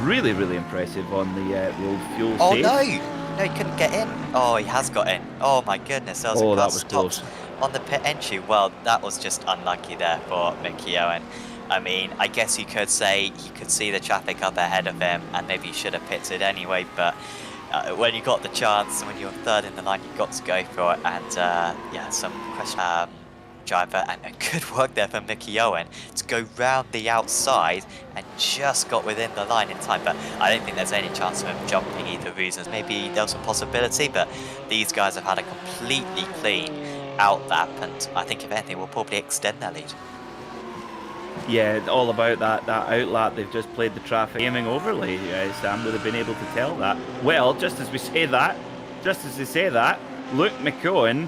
really, really impressive on the old fuel Oh saves. no, he couldn't get in. Oh, he has got in. Oh my goodness, there was a car that was stopped close. on the pit entry. Well, that was just unlucky there for Mickey Owen. I mean, I guess you could say he could see the traffic up ahead of him and maybe he should have pitted anyway, but when you got the chance, when you're third in the line, you got to go for it. And yeah, some question driver, and good work there for Mickey Owen to go round the outside and just got within the line in time. But I don't think there's any chance of him jumping either reasons. Maybe there was a possibility, but these guys have had a completely clean out lap, and I think if anything, will probably extend their lead. Yeah, all about that outlap. They've just played the traffic gaming overlay. Sam would have been able to tell that. Well, just as they say that, Luke McCowan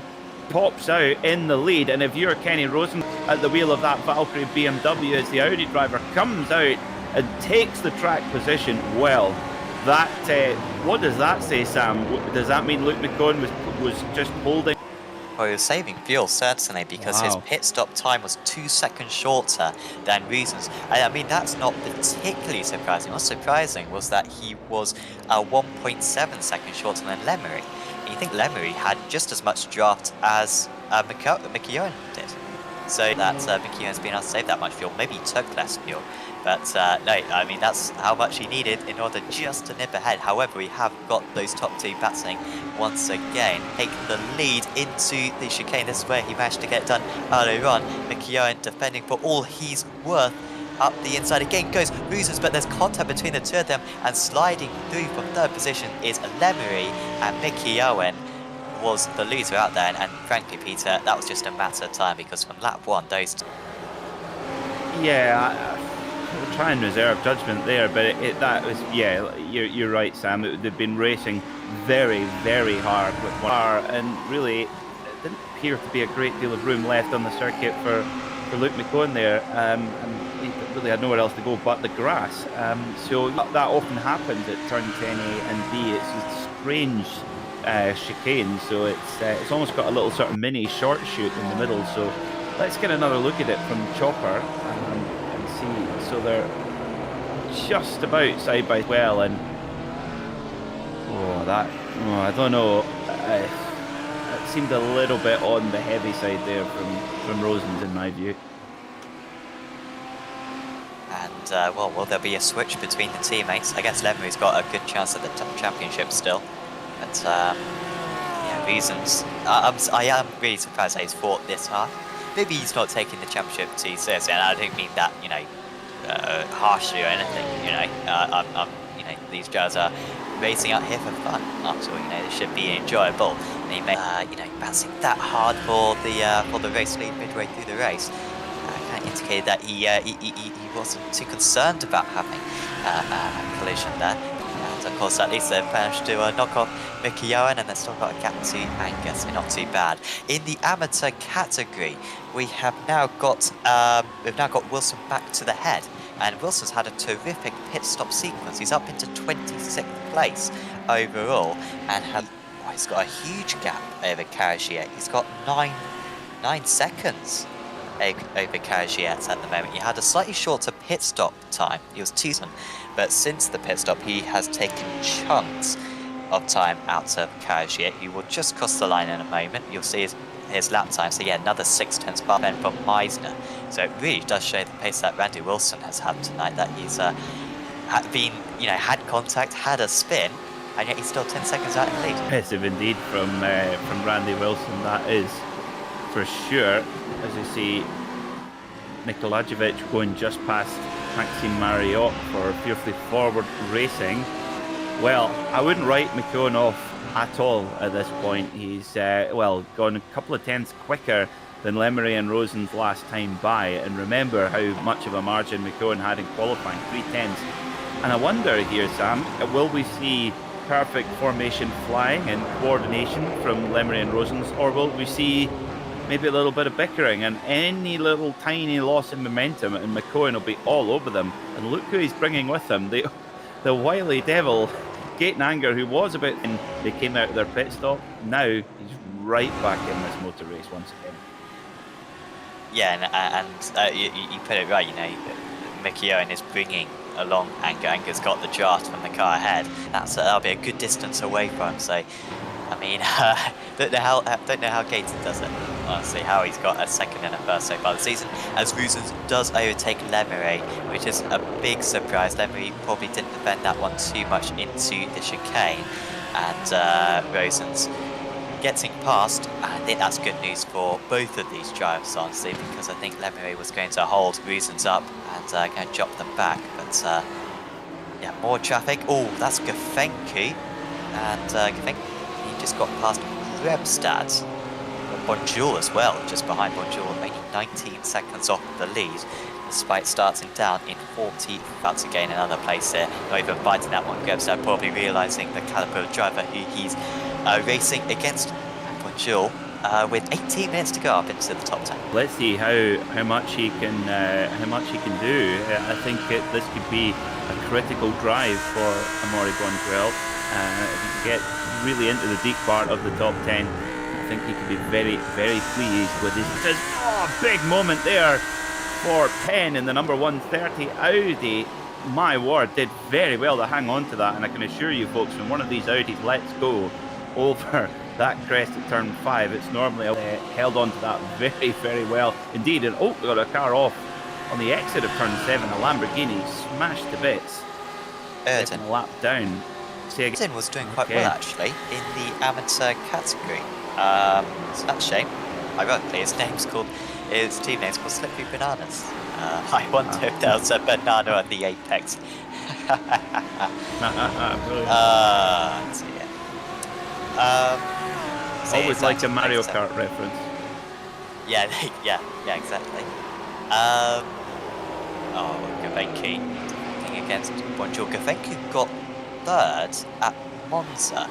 pops out in the lead, and if you're Kenny Rosen at the wheel of that Valkyrie BMW as the Audi driver comes out and takes the track position, well, that what does that say, Sam? Does that mean Luke McCowan was just holding? Well, he was saving fuel, certainly, because his pit stop time was 2 seconds shorter than Reason's. I mean, that's not particularly surprising. What's surprising was that he was 1.7 seconds shorter than Lemery. And you think Lemery had just as much draft as Mickey Owen did. So that Mickey Owen's been able to save that much fuel. Maybe he took less fuel. But no, I mean, that's how much he needed in order just to nip ahead. However, we have got those top two battling once again, taking the lead into the chicane. This is where he managed to get it done earlier on. Mickey Owen defending for all he's worth. Up the inside again goes Roosers, but there's contact between the two of them, and sliding through from third position is Lemery, and Mickey Owen was the loser out there. And frankly, Peter, that was just a matter of time, because from lap one, those two... Yeah, I'll try and reserve judgment there, but that was, yeah, you're right, Sam. They've been racing very, very hard with one car, and really, it didn't appear to be a great deal of room left on the circuit for Luke McCowan there, and he really had nowhere else to go but the grass. So that often happens at turn 10A and B. It's a strange chicane, so it's almost got a little sort of mini short shoot in the middle. So let's get another look at it from Chopper and see. So they're just about side by well, and I don't know. It seemed a little bit on the heavy side there from Rosens, in my view. And well, will there be a switch between the teammates? I guess Lemery's got a good chance at the championship still. But yeah, Reasons. I am really surprised that he's fought this hard. Maybe he's not taking the championship too seriously, and I don't mean that, you know, harshly or anything. You know, you know, these guys are racing out here for fun. After all, you know, they should be enjoyable. And he may, you know, bouncing that hard for the race lead midway through the race. Kind of indicated that he wasn't too concerned about having a collision there. And of course, at least they've managed to knock off Mickey Owen, and they've still got a gap to Angus, so not too bad. In the amateur category, we have now got Wilson back to the head. And Wilson's had a terrific pit stop sequence. He's up into 26th place overall, and he's got a huge gap over Caragiet. He's got 9 seconds over Caragiet at the moment. He had a slightly shorter pit stop time. He was 2 seconds, but since the pit stop, he has taken chunks of time out of Caragiet. He will just cross the line in a moment. You'll see his lap time. So yeah, another 6/10 bar then from Meisner. So it really does show the pace that Randy Wilson has had tonight, that he's had contact, had a spin, and yet he's still 10 seconds out in the lead. Impressive indeed from Randy Wilson, that is for sure. As you see, Nikolajevic going just past Maxime Marriott for fiercely forward racing. Well, I wouldn't write McCowan off at all at this point. He's gone a couple of tenths quicker than Lemery and Rosen's last time by, and remember how much of a margin McCowan had in qualifying, 3 tenths. And I wonder here, Sam, will we see perfect formation flying and coordination from Lemery and Rosen's, or will we see maybe a little bit of bickering and any little tiny loss in momentum, and McCowan will be all over them? And look who he's bringing with him, the wily devil, Gaten Anger, who was about, and they came out of their pit stop. Now he's right back in this motor race once again. Yeah, and you put it right. You know, Mickey Owen is bringing along Anger. Anger's got the draft from the car ahead. That'll be a good distance away from him. So, I mean, don't know how Gaten does it. Honestly, how he's got a second and a first so far this season. As Rusens does overtake Lemery, which is a big surprise. Lemery probably didn't defend that one too much into the chicane, and Rusens getting past. I think that's good news for both of these drivers, honestly, because I think Lemery was going to hold Rusens up and going to drop them back. But yeah, more traffic. Oh, that's Gafenki, and Gafenki, he just got past Rebstad. Bonjour as well, just behind Bonjour, only 19 seconds off the lead, despite starting down in 40. About to gain another place here, not even fighting that one. Rebstad probably realising the caliber of driver who he's racing against. Bonjour with 18 minutes to go up into the top 10. Let's see how much he can do. I think this could be a critical drive for Amaury Bonjour. If he can get really into the deep part of the top 10, I think he could be very, very pleased with his big moment there for Penn in the number 130 Audi. My word, did very well to hang on to that, and I can assure you folks, when one of these Audis lets go over that crest at turn 5, it's normally held on to that very, very well indeed. And we got a car off on the exit of turn 7, a Lamborghini smashed to bits. Taking a lap down. Erden was doing quite well actually in the amateur category. So that's a shame. Ironically, his team name's called Slippery Bananas. I wonder if there was a banana on the apex. Always like a Mario Kart reference. Yeah, yeah, exactly. Gafenki defending against Bonjour. Gafenki got 3rd at Monza.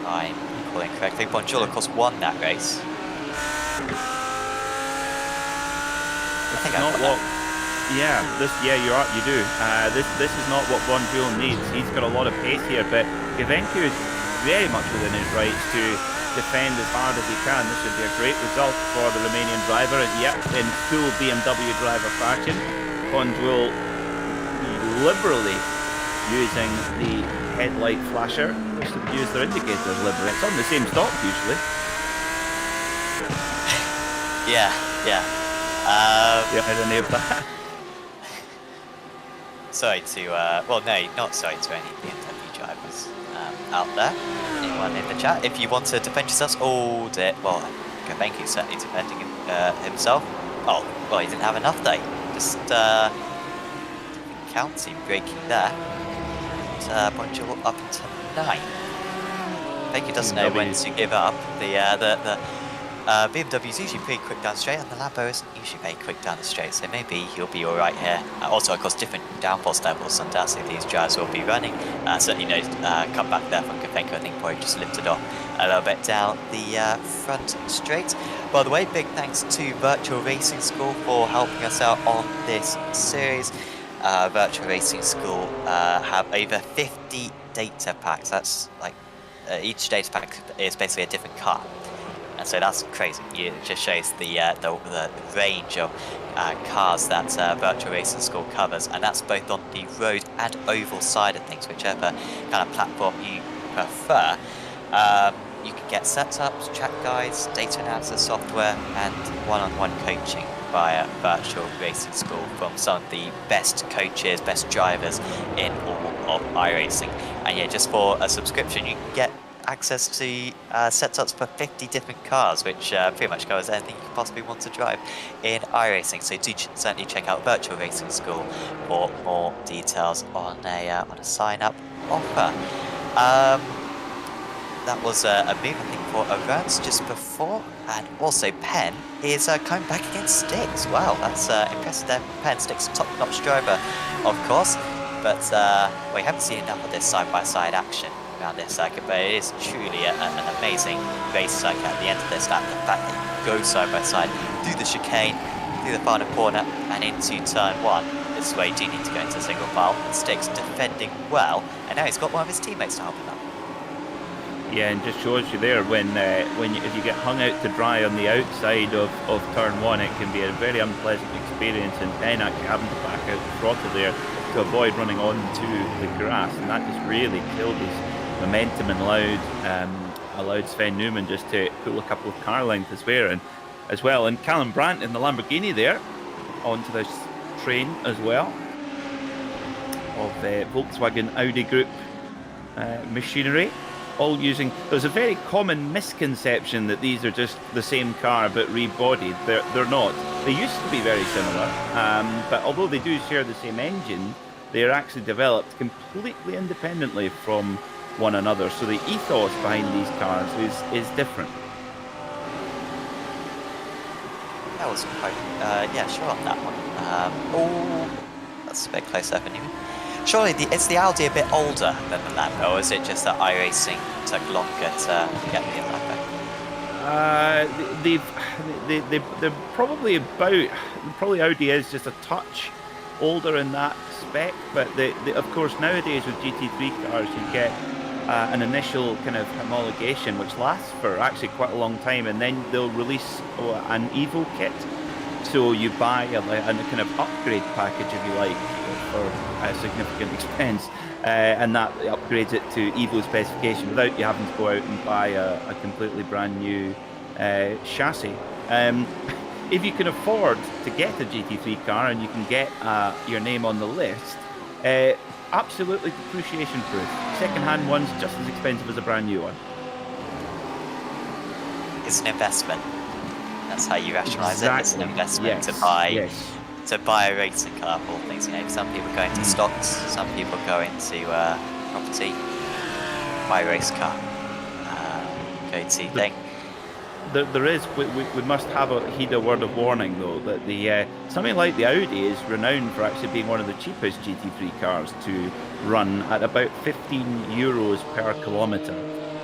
I'm calling correctly. Bonjour, of course, won that race. You do. This is not what Bonjour needs. He's got a lot of pace here, but Gafenki is very much within his rights to defend as hard as he can. This would be a great result for the Romanian driver. Yep, in full BMW driver fashion. Bonjour liberally using the headlight flasher, which they use their indicators liberally. It's on the same stop usually. Yeah. I don't know that. Sorry to, well, no, not sorry to any BMW drivers out there. Anyone in the chat, if you want to defend yourselves, well, Gafenki's certainly defending himself. Oh, well, he didn't have enough though. Just counting, braking there. Bonjour up into 9. Gafenki doesn't know when to give up. The BMW's usually pretty quick down the straight, and the Lambo isn't usually very quick down the straight, so maybe he'll be alright here. Also, of course, different downforce levels, undoubtedly these drivers will be running. Certainly no cutback there from Gafenki. I think probably just lifted off a little bit down the front straight. By the way, big thanks to Virtual Racing School for helping us out on this series. Virtual Racing School have over 50 data packs. That's like each data pack is basically a different car. And so that's crazy. It just shows the range of cars that Virtual Racing School covers, and that's both on the road and oval side of things, whichever kind of platform you prefer. You can get setups, track guides, data analysis software, and one-on-one coaching via Virtual Racing School from some of the best coaches, best drivers in all of iRacing. And yeah, just for a subscription, you can get access to setups for 50 different cars, which pretty much covers anything you could possibly want to drive in iRacing. So do certainly check out Virtual Racing School for more details on a sign-up offer. That was a move, I think, for Avance just before, and also Penn is coming back against Sticks. Wow, that's impressive there. Penn, Sticks, top-notch driver, of course, but we haven't seen enough of this side-by-side action around this circuit, but it is truly an amazing race circuit at the end of this lap. The fact that you go side by side through the chicane, through the final corner, and into turn 1. This is where you do need to go into single file. And Sticks defending well, and now he's got one of his teammates to help him out. Yeah, and just shows you there when if you get hung out to dry on the outside of turn one, it can be a very unpleasant experience, and then actually having to back out the throttle there to avoid running onto the grass, and that just really killed his momentum and allowed Sven Newman just to pull a couple of car lengths as well. And Callum Brandt in the Lamborghini there onto this train as well of Volkswagen Audi Group machinery. All using, there's a very common misconception that these are just the same car but rebodied. They're not. They used to be very similar, but although they do share the same engine, they are actually developed completely independently from one another. So the ethos behind these cars is different. That was quite, yeah, sure on that one. Oh, that's a bit close up anyway. Surely is the Audi a bit older than the Lambo, or is it just that iRacing took longer to get the Lambo? They're probably Audi is just a touch older in that spec, but of course nowadays with GT3 cars you get an initial kind of homologation which lasts for actually quite a long time, and then they'll release an Evo kit. So you buy a kind of upgrade package, if you like, for a significant expense, and that upgrades it to Evo specification without you having to go out and buy a completely brand new chassis. If you can afford to get a GT3 car and you can get your name on the list, absolutely depreciation proof. Second-hand one's just as expensive as a brand new one. It's an investment. That's how you rationalise it. It's an investment to buy a racing car for all things. You know, some people go into stocks, some people go into property, buy a race car. Go-to thing. There is. We must heed a word of warning though, that something like the Audi is renowned for actually being one of the cheapest GT3 cars to run at about €15 per kilometre.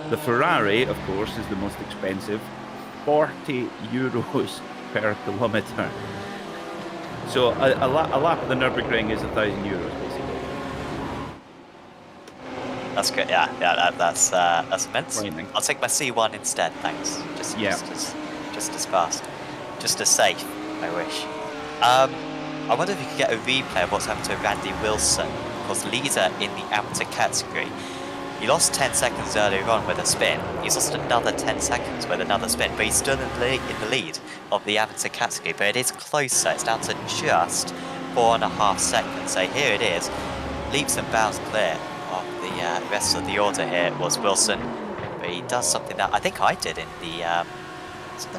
The Ferrari, of course, is the most expensive. €40 per kilometre. So a lap of the Nürburgring is €1,000 basically. That's good. Yeah, that's immense. I'll take my C1 instead, thanks. Just as fast, just as safe. I wish. I wonder if you could get a replay of what's happened to Randy Wilson, of course, leader in the amateur category. He lost 10 seconds earlier on with a spin. He's lost another 10 seconds with another spin, but he's still in the lead of the amateur category. But it is closer. It's down to just 4.5 seconds. So here it is. Leaps and bounds clear of the rest of the order here. It was Wilson. But he does something that I think I did in the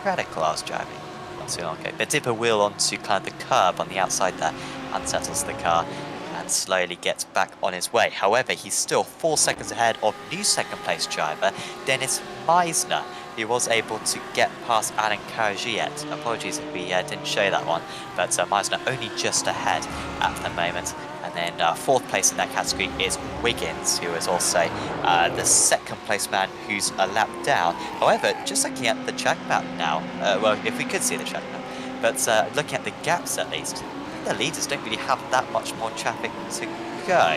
radical I was driving not too long ago. But dip a wheel onto kind of the curb on the outside there, unsettles the car, and slowly gets back on his way. However, he's still 4 seconds ahead of new second place driver Dennis Meisner, who was able to get past Alan Karagiet. Apologies if we didn't show that one, but Meisner only just ahead at the moment. And then fourth place in that category is Wiggins, who is also the second place man who's a lap down. However, just looking at the track map now, well, if we could see the track map, but looking at the gaps at least, the leaders don't really have that much more traffic to go.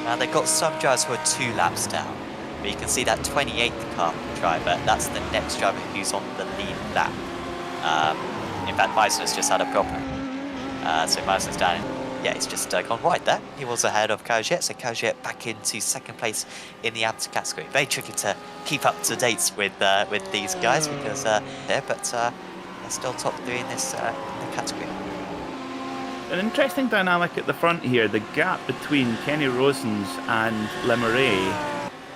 Now they've got some drivers who are 2 laps down, but you can see that 28th car driver, that's the next driver who's on the lead lap. In fact, Meisner's just had a problem. So Meisner's down. Yeah, he's just gone wide there. He was ahead of Karagiet, so Karagiet back into second place in the amateur category. Very tricky to keep up to date with these guys because they're still top 3 in this category. An interesting dynamic at the front here. The gap between Kenny Rosens and Lemeray,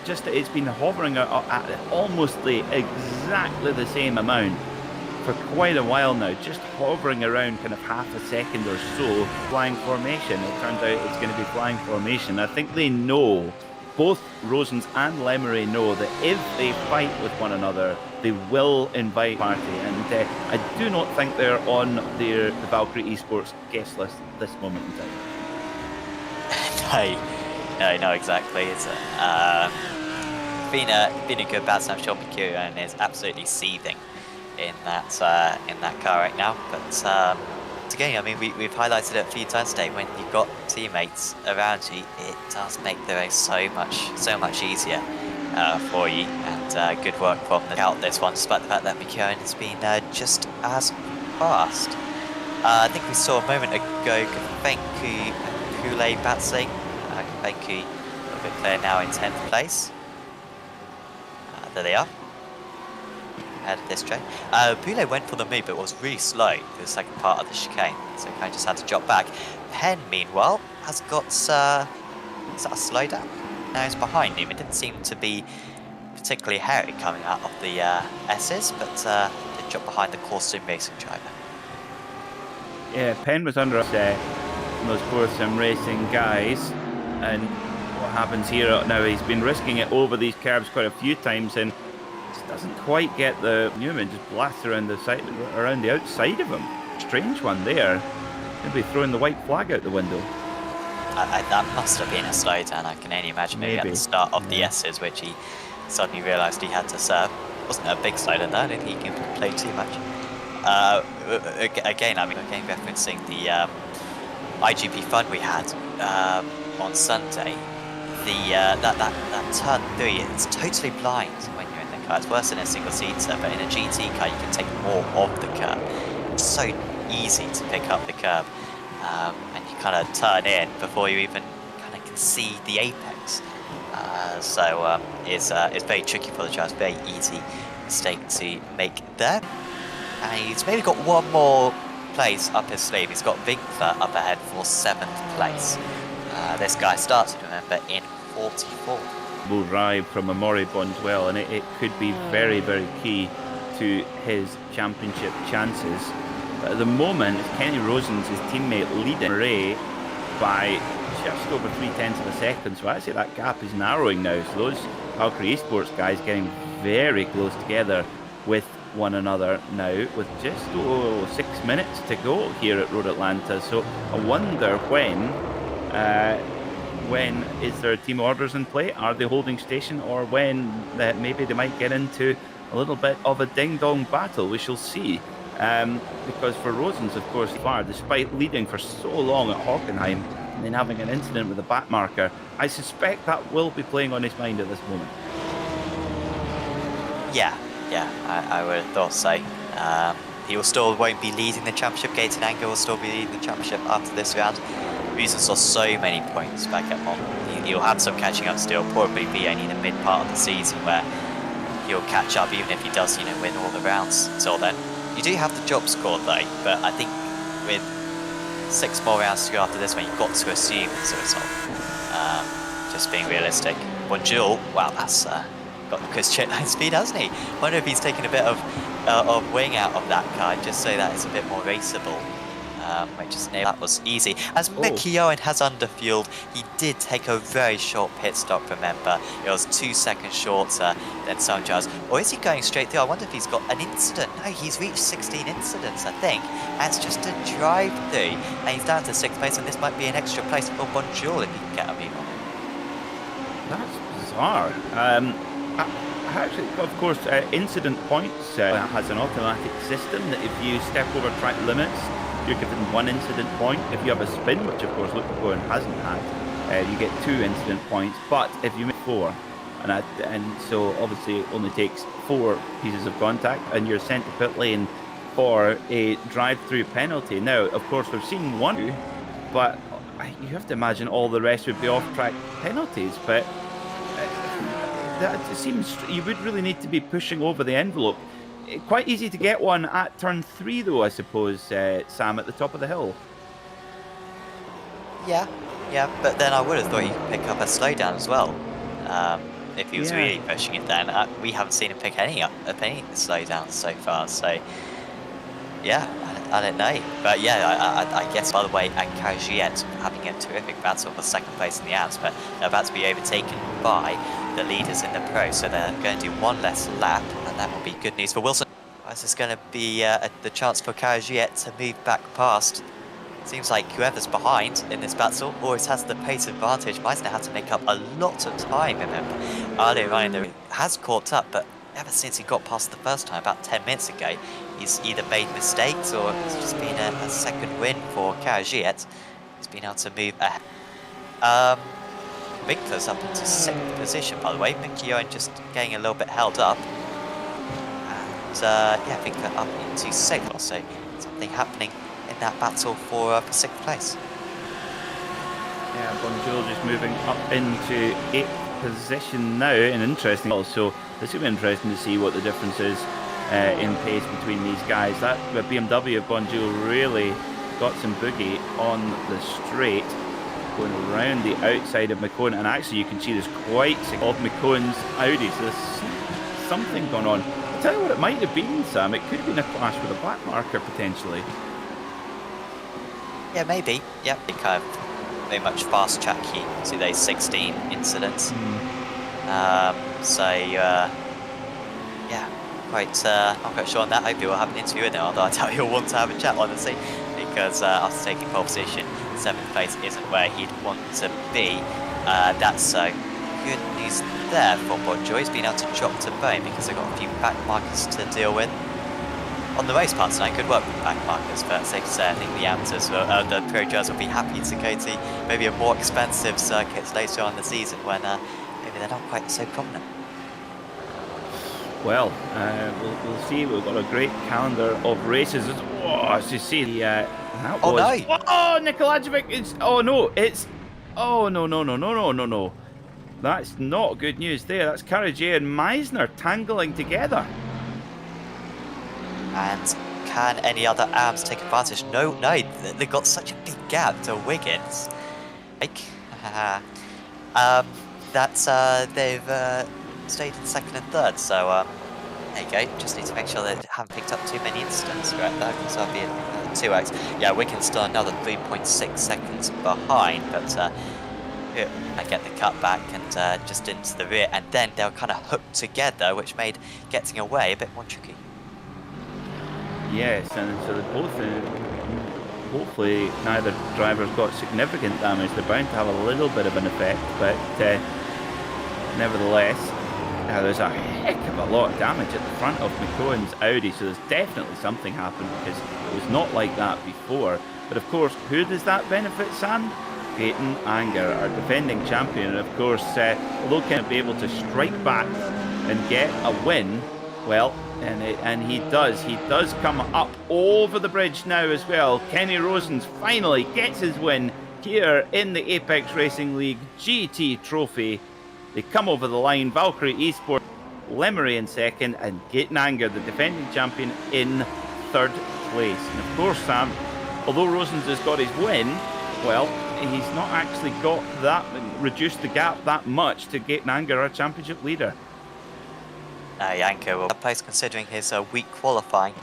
just it's been hovering at almost exactly the same amount for quite a while now, just hovering around kind of half a second or so. Flying formation. It turns out it's going to be flying formation. I think they know, both Rosens and Lemeray know that if they fight with one another, they will invite party, and I do not think they're on the Valkyrie Esports guest list at this moment in time. No, exactly. It's been a good battle. I'm sure Mercurio and is absolutely seething in that car right now. But again, I mean, we've highlighted it a few times today. When you've got teammates around you, it does make the race so much easier. for you, and good work from the out this one, despite the fact that Mikoyan has been just as fast. I think we saw a moment ago Kafenku and Pule battling. Kafenku a little bit clear now in 10th place. There they are. Ahead of this train. Pule went for the move, but was really slow for the second part of the chicane, so kind of just had to drop back. Penn, meanwhile, has got is that a slowdown? No, he's behind him. It didn't seem to be particularly hairy coming out of the S's, but did drop behind the course sim racing driver. Yeah, Penn was under those course sim racing guys, and what happens here now? He's been risking it over these curves quite a few times, and just doesn't quite get the Newman. Just blasts around the side, around the outside of him. Strange one there. Maybe throwing the white flag out the window. That must have been a slowdown. I can only imagine maybe at the start of the S's, which he suddenly realised he had to serve. Wasn't a big slowdown though. I don't think he can play too much. Again, I mean, again referencing the IGP fun we had on Sunday. That turn 3, it's totally blind when you're in the car. It's worse than a single seater, but in a GT car you can take more of the curb. It's so easy to pick up the curb, and you kind of turn in before you even kind of can see the apex. So it's very tricky for the driver. It's a very easy mistake to make there. And he's maybe got one more place up his sleeve. He's got Winkler up ahead for 7th place. This guy started, remember, in 44. Will arrive from Amori Bonduel, and it could be very, very key to his championship chances. But at the moment, Kenny Rosens, his teammate, leading Murray by just over 0.3 of a second. So actually that gap is narrowing now. So those Valkyrie Esports guys getting very close together with one another now, with just 6 minutes to go here at Road Atlanta. So I wonder when is there team orders in play? Are they holding station, or when maybe they might get into a little bit of a ding-dong battle? We shall see. Because for Rosens, of course, far, despite leading for so long at Hockenheim and then having an incident with a back marker, I suspect that will be playing on his mind at this moment. Yeah, I would have thought so. He still won't be leading the championship. Gaten Anger will still be leading the championship after this round. Rosens lost so many points back at home. He'll have some catching up still, probably be only in the mid part of the season where he'll catch up, even if he does, win all the rounds until then. You do have the job scored though, but I think with 6 more rounds to go after this one, you've got to assume it's a result. Just being realistic. Bonjour, wow, that's got the Chris Chitline speed, hasn't he? Wonder if he's taken a bit of wing out of that car, just so that it's a bit more raceable. Which is that was easy. As Mickey Owen has underfueled, he did take a very short pit stop, remember. It was 2 seconds shorter than some drivers. Or is he going straight through? I wonder if he's got an incident. No, he's reached 16 incidents, I think. And it's just a drive through. And he's down to 6th place, and this might be an extra place for Bonjour if he can get a move on. That's bizarre. Actually, of course, incident points has an automatic system that if you step over track limits, you're given 1 incident point. If you have a spin, which of course Luke Cohen hasn't had, you get 2 incident points. But if you make 4, and so obviously it only takes 4 pieces of contact, and you're sent to pit lane for a drive-through penalty. Now, of course, we've seen 1, but you have to imagine all the rest would be off-track penalties. But that seems you would really need to be pushing over the envelope. Quite easy to get one at turn 3, though, I suppose, Sam, at the top of the hill. Yeah, but then I would have thought you could pick up a slowdown as well. If he was really pushing it then. We haven't seen him pick any slowdowns so far, so yeah, I don't know. But yeah, I guess, by the way, and Karagiet having a terrific battle for 2nd place in the ads, but they're about to be overtaken by the leaders in the pro, so they're going to do 1 less lap, and that will be good news for Wilson. This is going to be the chance for Karagiet to move back past. Seems like whoever's behind in this battle always has the pace advantage. Meisner had to make up a lot of time, remember. Ale Reiner has caught up, but ever since he got past the first time, about 10 minutes ago, he's either made mistakes or it's just been a second win for Karagiet. He's been able to move ahead. Winkler's up into 6th position, by the way. Mickey just getting a little bit held up. And yeah, Winkler up into 6th. Also, something happening in that battle for 6th place. Yeah, Bonjour just moving up into 8th position now. And interesting also, this will be interesting to see what the difference is in pace between these guys. That BMW of Bonjour really got some boogie on the straight, going around the outside of McCone, and actually you can see there's quite of McCone's Audi, so there's something going on. I'll tell you what it might have been, Sam. It could have been a clash with a black marker potentially. Yeah, maybe. Yeah, they kind of very much fast track you to those 16 incidents. Yeah, I'm quite sure on that. Hopefully we'll have an interview with him, although I doubt he'll want to have a chat, honestly, because after taking pole position, 7th place isn't where he'd want to be. That's good news there for Bonjour. He's been able to drop to bone because they've got a few back markers to deal with. On the race part tonight, good work with back markers, but safe to say, I think the amateurs, the pro drivers will be happy to go to maybe a more expensive circuits later on in the season when maybe they're not quite so prominent. Well, we'll see. We've got a great calendar of races. Oh, as you see, that oh, was... no! Oh, Nikolajevic, it's... Oh, no, it's... Oh, no. That's not good news there. That's Karadziej and Meisner tangling together. And can any other AMs take advantage? No, they've got such a big gap to Wiggins. Like, they've stayed in 2nd and 3rd, so there you go. Just need to make sure they haven't picked up too many incidents right there, because that'll be 2x. Yeah, Wiggins still another 3.6 seconds behind, but I get the cut back and just into the rear, and then they'll kind of hook together, which made getting away a bit more tricky. Yes, and so they both, hopefully neither driver's got significant damage. They're bound to have a little bit of an effect, but nevertheless, there's a heck of a lot of damage at the front of McCohen's Audi, so there's definitely something happened, because it was not like that before. But of course, who does that benefit, Sam? Peyton Anger, our defending champion, and of course, although can't be able to strike back and get a win, well, and he does come up over the bridge now as well. Kenny Rosens finally gets his win here in the Apex Racing League GT Trophy. They come over the line. Valkyrie Esports, Lemery in 2nd, and Gaten Anger, the defending champion, in 3rd place. And of course, Sam, although Rosens has got his win, well, he's not actually got that, reduced the gap that much to Gaten Anger, our championship leader. Yanko will place considering his weak qualifying,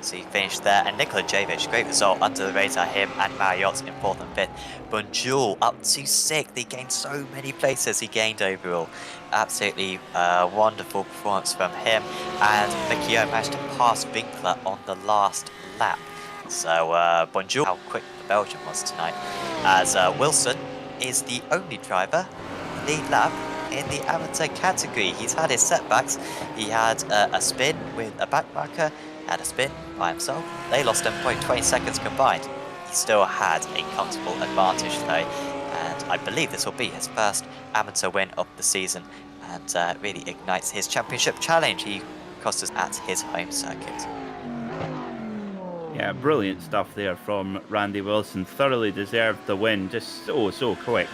so he finished there. And Nikolajevic, great result under the radar, him and Marriott in 4th and 5th. Bonjour up to 6th. He gained so many places he gained overall. Absolutely wonderful performance from him. And Mickey managed to pass Winkler on the last lap. So Bonjour, how quick the Belgian was tonight. As Wilson is the only driver lead lap in the amateur category. He's had his setbacks. He had a spin with a back marker, had a spin by himself. They lost 20 seconds combined. He still had a comfortable advantage though, and I believe this will be his first amateur win of the season, and really ignites his championship challenge he cost us at his home circuit. Yeah, brilliant stuff there from Randy Wilson. Thoroughly deserved the win. Just so quick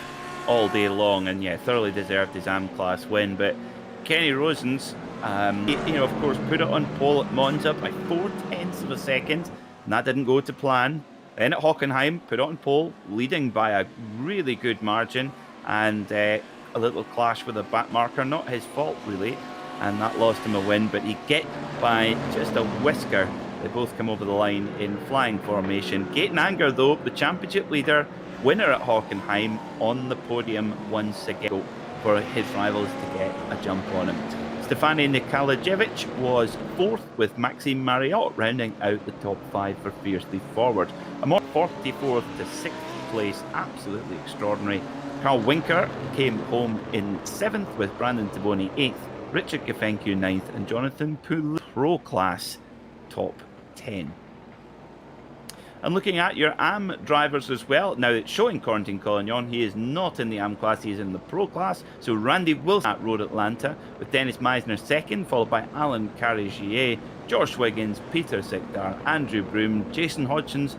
all day long, and yeah, thoroughly deserved his AM class win. But Kenny Rosens, of course, put it on pole at Monza by 0.4 of a second, and that didn't go to plan. Then at Hockenheim, put it on pole, leading by a really good margin, and a little clash with a back marker, not his fault really, and that lost him a win, but he get by just a whisker. They both come over the line in flying formation. Gaten Anger, though, the championship leader, winner at Hockenheim, on the podium once again for his rivals to get a jump on him. Stefani Nikolajevic was 4th, with Maxime Marriott rounding out the top 5 for Fiercely Forward. Among 44th to 6th place, absolutely extraordinary. Carl Winker came home in 7th, with Brandon Taboni 8th, Richard Gafencu 9th, and Jonathan Poole Pro Class top 10. And looking at your AM drivers as well, now it's showing Corentin Collignon. He is not in the AM class, he is in the Pro class. So Randy Wilson at Road Atlanta, with Dennis Meisner second, followed by Alan Carigier, Josh Wiggins, Peter Sikdar, Andrew Broom, Jason Hodgins,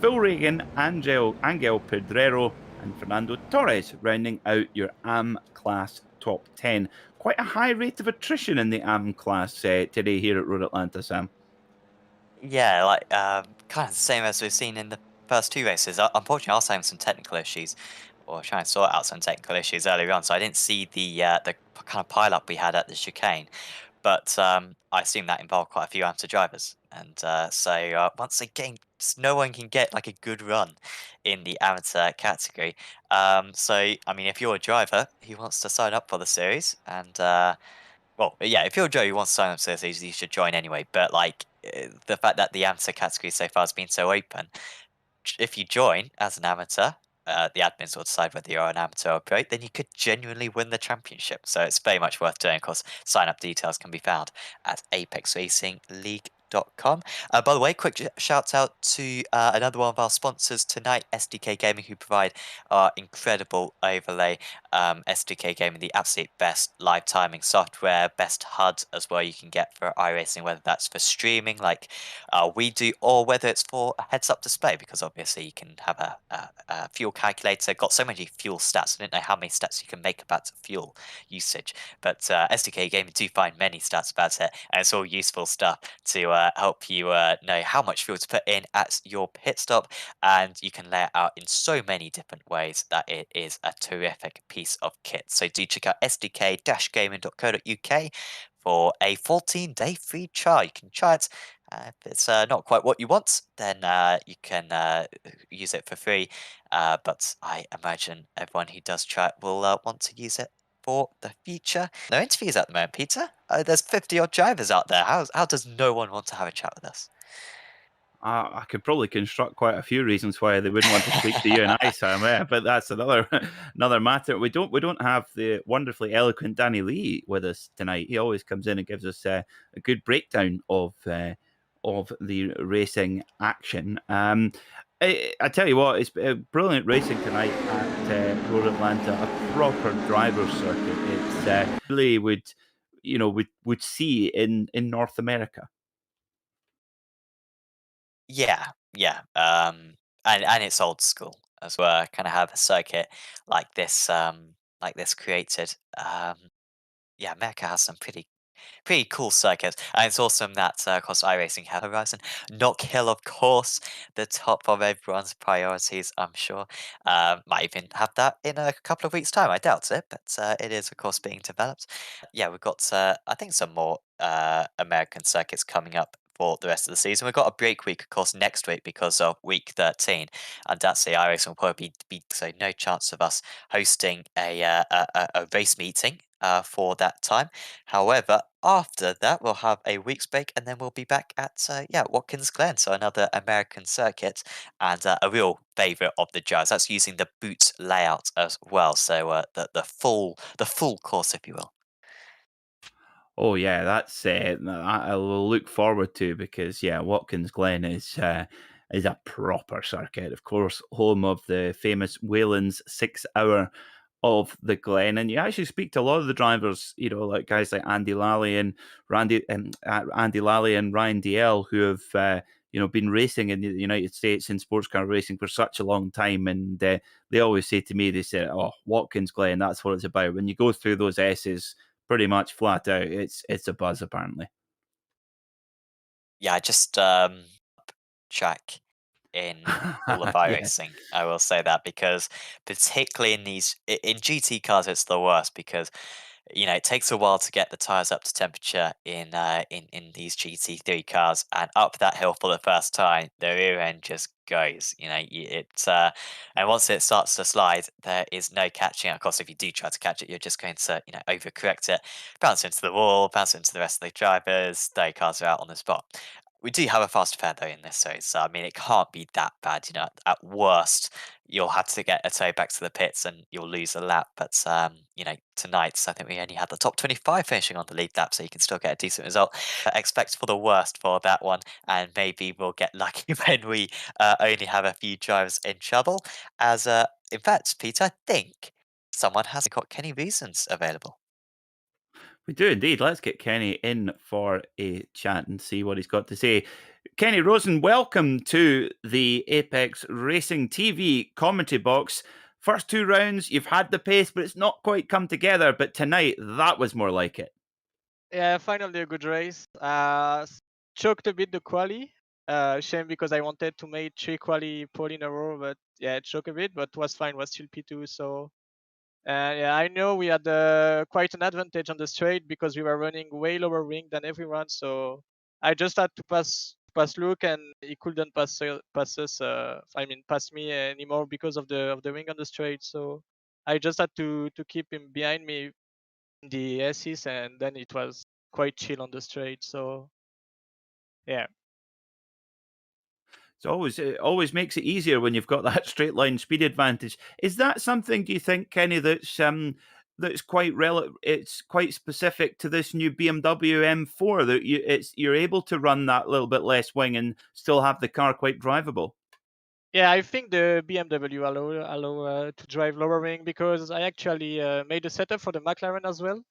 Phil Reagan, Angel Pedrero, and Fernando Torres, rounding out your AM class top 10. Quite a high rate of attrition in the AM class today here at Road Atlanta, Sam. Yeah, like kind of the same as we've seen in the first two races. Unfortunately, I was having some technical issues, or trying to sort out some technical issues earlier on, so I didn't see the kind of pile up we had at the chicane. But I assume that involved quite a few amateur drivers, and once again, no one can get like a good run in the amateur category. So I mean, if you're a driver who wants to sign up for the series, and well, yeah, if you're a driver who wants to sign up for the series, you should join anyway. But like the fact that the amateur category so far has been so open, if you join as an amateur, the admins will decide whether you're an amateur or pro, then you could genuinely win the championship. So it's very much worth doing. Of course, sign up details can be found at apexracingleague.com. By the way, quick shout out to another one of our sponsors tonight, SDK Gaming, who provide our incredible overlay. SDK Gaming, the absolute best live timing software, best HUD as well you can get for iRacing, whether that's for streaming like we do, or whether it's for a heads-up display, because obviously you can have a fuel calculator. Got so many fuel stats. I didn't know how many stats you can make about fuel usage, but SDK Gaming do find many stats about it, and it's all useful stuff to help you know how much fuel to put in at your pit stop, and you can lay it out in so many different ways that it is a terrific piece of kit. So do check out sdk-gaming.co.uk for a 14-day free trial. You can try it. If it's not quite what you want, then you can use it for free. But I imagine everyone who does try it will want to use it for the future. No interviews at the moment, Peter. There's 50 odd drivers out there. How does no one want to have a chat with us? I could probably construct quite a few reasons why they wouldn't want to speak to you and I, Sam. But that's another another matter. We don't have the wonderfully eloquent Danny Lee with us tonight. He always comes in and gives us a good breakdown of the racing action. I tell you what, it's brilliant racing tonight at Road Atlanta, a proper driver's circuit. It's really would see in North America. Yeah, yeah. And it's old school as well. Kind of have a circuit like this created. Yeah, America has some pretty cool circuits. And it's awesome that, of course, iRacing have Horizon. Knock Hill, of course, the top of everyone's priorities, I'm sure. Might even have that in a couple of weeks' time. I doubt it, but it is, of course, being developed. Yeah, we've got, I think, some more American circuits coming up for the rest of the season. We've got a break week, of course, next week because of week 13. And that's the iRacing will probably be so no chance of us hosting a race meeting for that time. However, after that, we'll have a week's break, and then we'll be back at Watkins Glen, so another American circuit, and a real favourite of the Jazz. That's using the boot layout as well, so the full course, if you will. Oh yeah, that's I will look forward to because yeah, Watkins Glen is a proper circuit, of course, home of the famous Wayland's 6 hour of the Glen, and you actually speak to a lot of the drivers, like guys like Andy Lally and Ryan DL, who have been racing in the United States in sports car racing for such a long time, and they always say to me, they say, "Oh, Watkins Glen, that's what it's about." When you go through those S's, pretty much flat out, it's a buzz apparently. Yeah, I just track in all of Yeah. iRacing. I will say that because particularly in GT cars, it's the worst because it takes a while to get the tires up to temperature in these GT3 cars, and up that hill for the first time, the rear end just goes. And once it starts to slide, there is no catching it. Of course, if you do try to catch it, you're just going to overcorrect it, bounce into the wall, bounce into the rest of the drivers. Their cars are out on the spot. We do have a faster pair though in this series, so I mean it can't be that bad. At worst, you'll have to get a tow back to the pits and you'll lose a lap. But tonight I think we only had the top 25 finishing on the lead lap, so you can still get a decent result. Expect for the worst for that one, and maybe we'll get lucky when we only have a few drivers in trouble. As in fact, Peter, I think someone has got Kenny Reasons available. We do indeed. Let's get Kenny in for a chat and see what he's got to say. Kenny Rosen, welcome to the Apex Racing TV commentary box. First two rounds, you've had the pace, but it's not quite come together. But tonight, that was more like it. Yeah, finally a good race. Choked a bit the quali. Shame because I wanted to make 3 quali pole in a row, but yeah, it choked a bit, but was fine. Was still P2. So yeah, I know we had quite an advantage on the straight because we were running way lower wing than everyone. So I just had to pass Luke, and he couldn't pass us. Pass me anymore because of the wing on the straight. So I just had to keep him behind me in the S's, and then it was quite chill on the straight. So yeah. It always makes it easier when you've got that straight line speed advantage. Is that something, do you think, Kenny, that's quite it's quite specific to this new BMW M4 that you're able to run that little bit less wing and still have the car quite drivable? Yeah, I think the BMW allow to drive lower wing because I actually made a setup for the McLaren as well.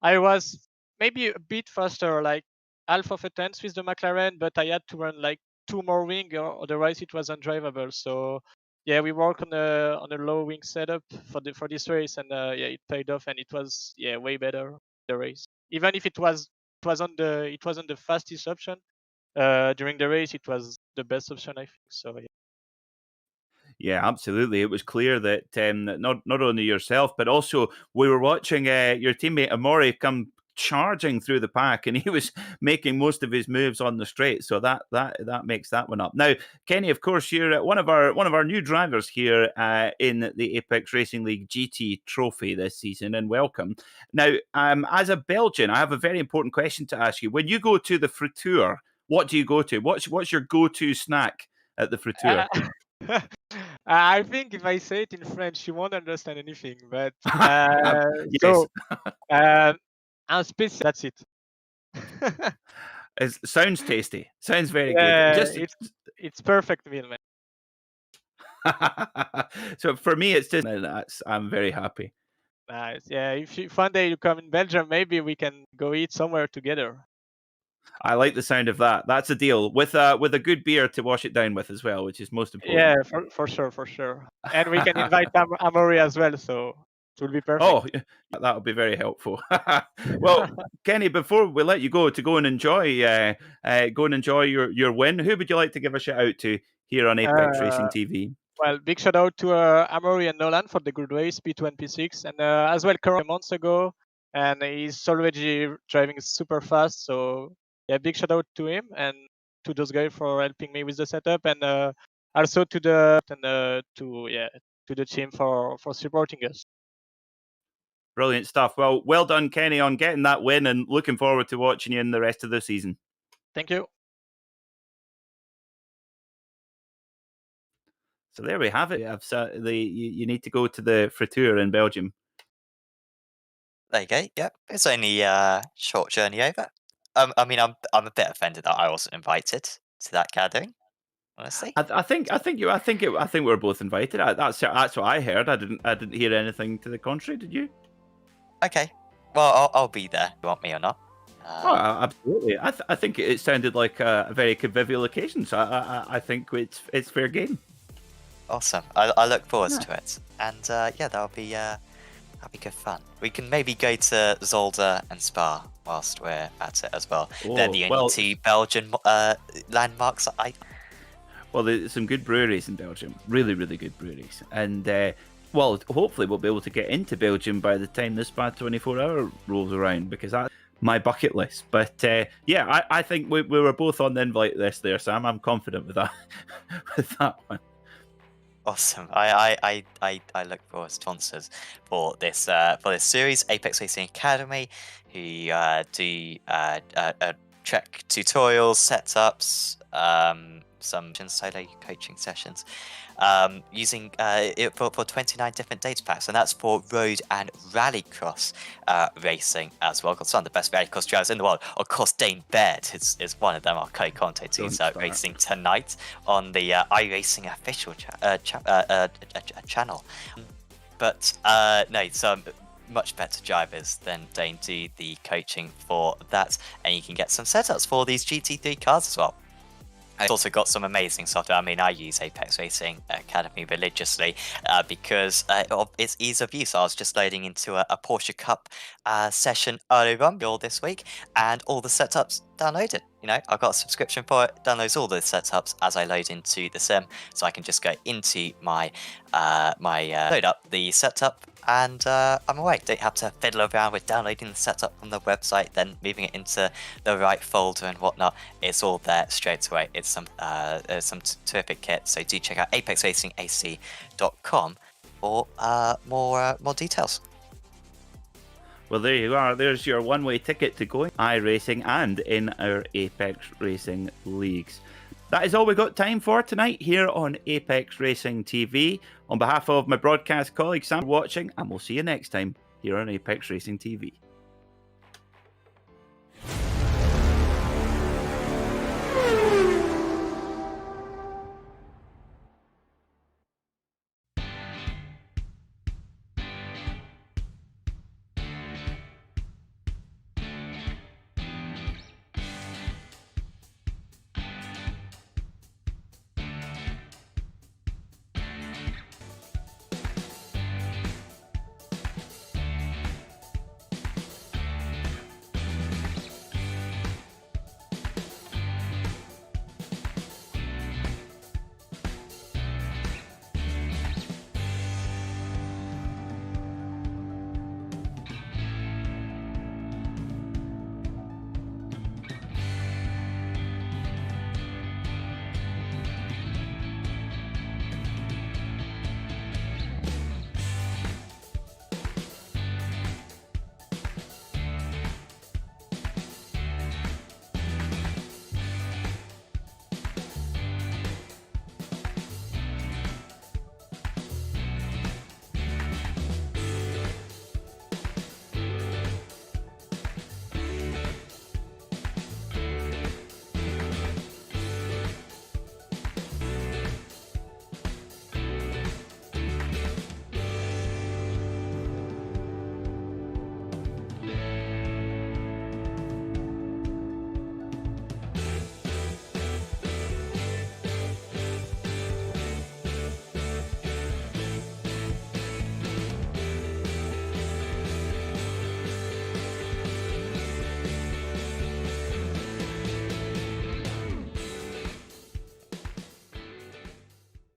I was maybe a bit faster, like half of a tenth with the McLaren, but I had to run like 2 more wing, or otherwise it was undrivable. So yeah, we work on a low wing setup for this race, and yeah, it paid off, and it was way better the race. Even if it wasn't the fastest option during the race, it was the best option, I think. So yeah. Yeah, absolutely. It was clear that that not only yourself, but also we were watching your teammate Amori come charging through the pack, and he was making most of his moves on the straight. So that makes that one up. Now, Kenny, of course, you're one of our new drivers here in the Apex Racing League GT Trophy this season, and welcome. Now, as a Belgian, I have a very important question to ask you. When you go to the Friteur, what do you go to? What's your go-to snack at the Friteur? I think if I say it in French, you won't understand anything. But Yes, so uh, un spécial. That's it. it sounds tasty. Sounds very good. Yeah, Just it's perfect meal, man. so for me, it's just I'm very happy. Nice. Yeah, if one day you come in Belgium, maybe we can go eat somewhere together. I like the sound of that. That's a deal with a good beer to wash it down with as well, which is most Yeah, important. for sure. And we can invite Amori as well, so it will be Oh, perfect. that would be very helpful. Well, Kenny, before we let you go to go and enjoy your win, who would you like to give a shout out to here on Apex Racing Uh, TV? Well, big shout out to Amory and Nolan for the good race, P2 and P6, and as well Karan months ago, and he's already driving super fast. So yeah, big shout out to him and to those guys for helping me with the setup, and also to the team for supporting us. Brilliant stuff. Well done, Kenny, on getting that win, and looking forward to watching you in the rest of the season. Thank you. So there we have it. You need to go to the Friteur in Belgium. There you go. Yep, it's only a short journey over. I mean, I'm a bit offended that I wasn't invited to that gathering. Honestly. I think we're both invited. That's what I heard. I didn't hear anything to the contrary. Did you? Okay. Well, I'll be there. You want me or not? Oh, absolutely. I think it sounded like a very convivial occasion. So I think it's fair game. Awesome. I look forward Yeah. to it, and yeah, that'll be good fun. We can maybe go to Zolder and Spa whilst we're at it as well. They're Oh, the only well, two Belgian landmarks well, there's some good breweries in Belgium. Really, really good breweries. And well, hopefully we'll be able to get into Belgium by the time this Spa 24-hour rolls around, because that's my bucket list. But yeah, I think we were both on the invite list there, Sam. I'm confident with that with that one. Awesome. I look for sponsors for this series, Apex Racing Academy, who do check tutorials, setups, some solo coaching sessions, using it for 29 different data packs, and that's for road and rallycross racing as well. Got some of the best rallycross drivers in the world. Of course, Dane Baird is one of them, our co-commentator. He's racing tonight on the iRacing official channel. But no, some much better drivers than Dane do the coaching for that, and you can get some setups for these GT3 cars as well. It's also got some amazing software. I mean, I use Apex Racing Academy religiously because of its ease of use. I was just loading into a Porsche Cup session earlier on this week, and all the setups downloaded. You know, I've got a subscription for it. Downloads all the setups as I load into the sim, so I can just go into my load up the setup, and I'm away. Don't have to fiddle around with downloading the setup from the website, then moving it into the right folder and whatnot. It's all there straight away. It's some terrific kit. So do check out apexracingac.com for more details. Well, there you are. There's your one-way ticket to going iRacing and in our Apex Racing leagues. That is all we got time for tonight here on Apex Racing TV. On behalf of my broadcast colleague Sam, watching, and we'll see you next time here on Apex Racing TV.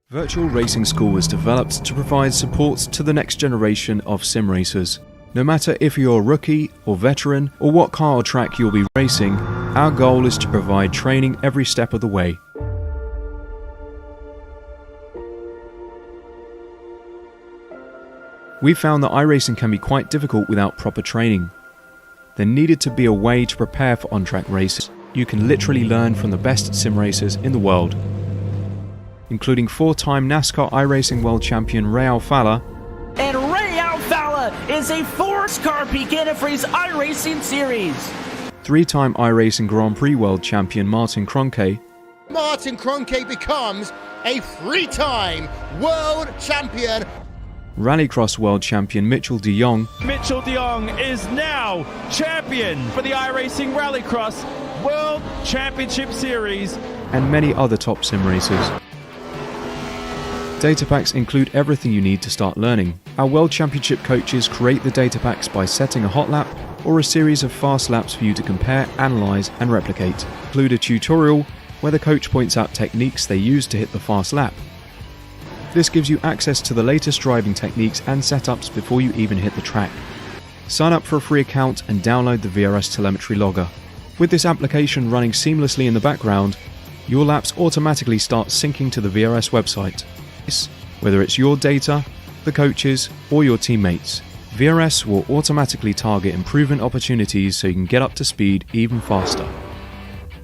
Virtual Racing School was developed to provide support to the next generation of sim racers. No matter if you're a rookie or veteran or what car or track you'll be racing, our goal is to provide training every step of the way. We found that iRacing can be quite difficult without proper training. There needed to be a way to prepare for on-track races. You can literally learn from the best sim racers in the world, including 4-time NASCAR iRacing World Champion Ray Alfala. And Ray Alfala is a 4-car beginner for his iRacing series. 3-time iRacing Grand Prix World Champion Martin Kroenke. Martin Kroenke becomes a 3-time World Champion. Rallycross World Champion Mitchell de Jong. Mitchell de Jong is now champion for the iRacing Rallycross World Championship Series. And many other top sim racers. Data packs include everything you need to start learning. Our World Championship coaches create the data packs by setting a hot lap or a series of fast laps for you to compare, analyze, and replicate. Include a tutorial where the coach points out techniques they use to hit the fast lap. This gives you access to the latest driving techniques and setups before you even hit the track. Sign up for a free account and download the VRS telemetry logger. With this application running seamlessly in the background, your laps automatically start syncing to the VRS website. Whether it's your data, the coaches, or your teammates, VRS will automatically target improvement opportunities so you can get up to speed even faster.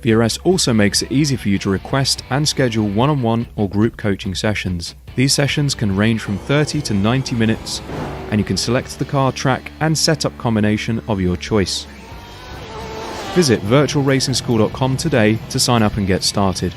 VRS also makes it easy for you to request and schedule one-on-one or group coaching sessions. These sessions can range from 30 to 90 minutes, and you can select the car, track and setup combination of your choice. Visit virtualracingschool.com today to sign up and get started.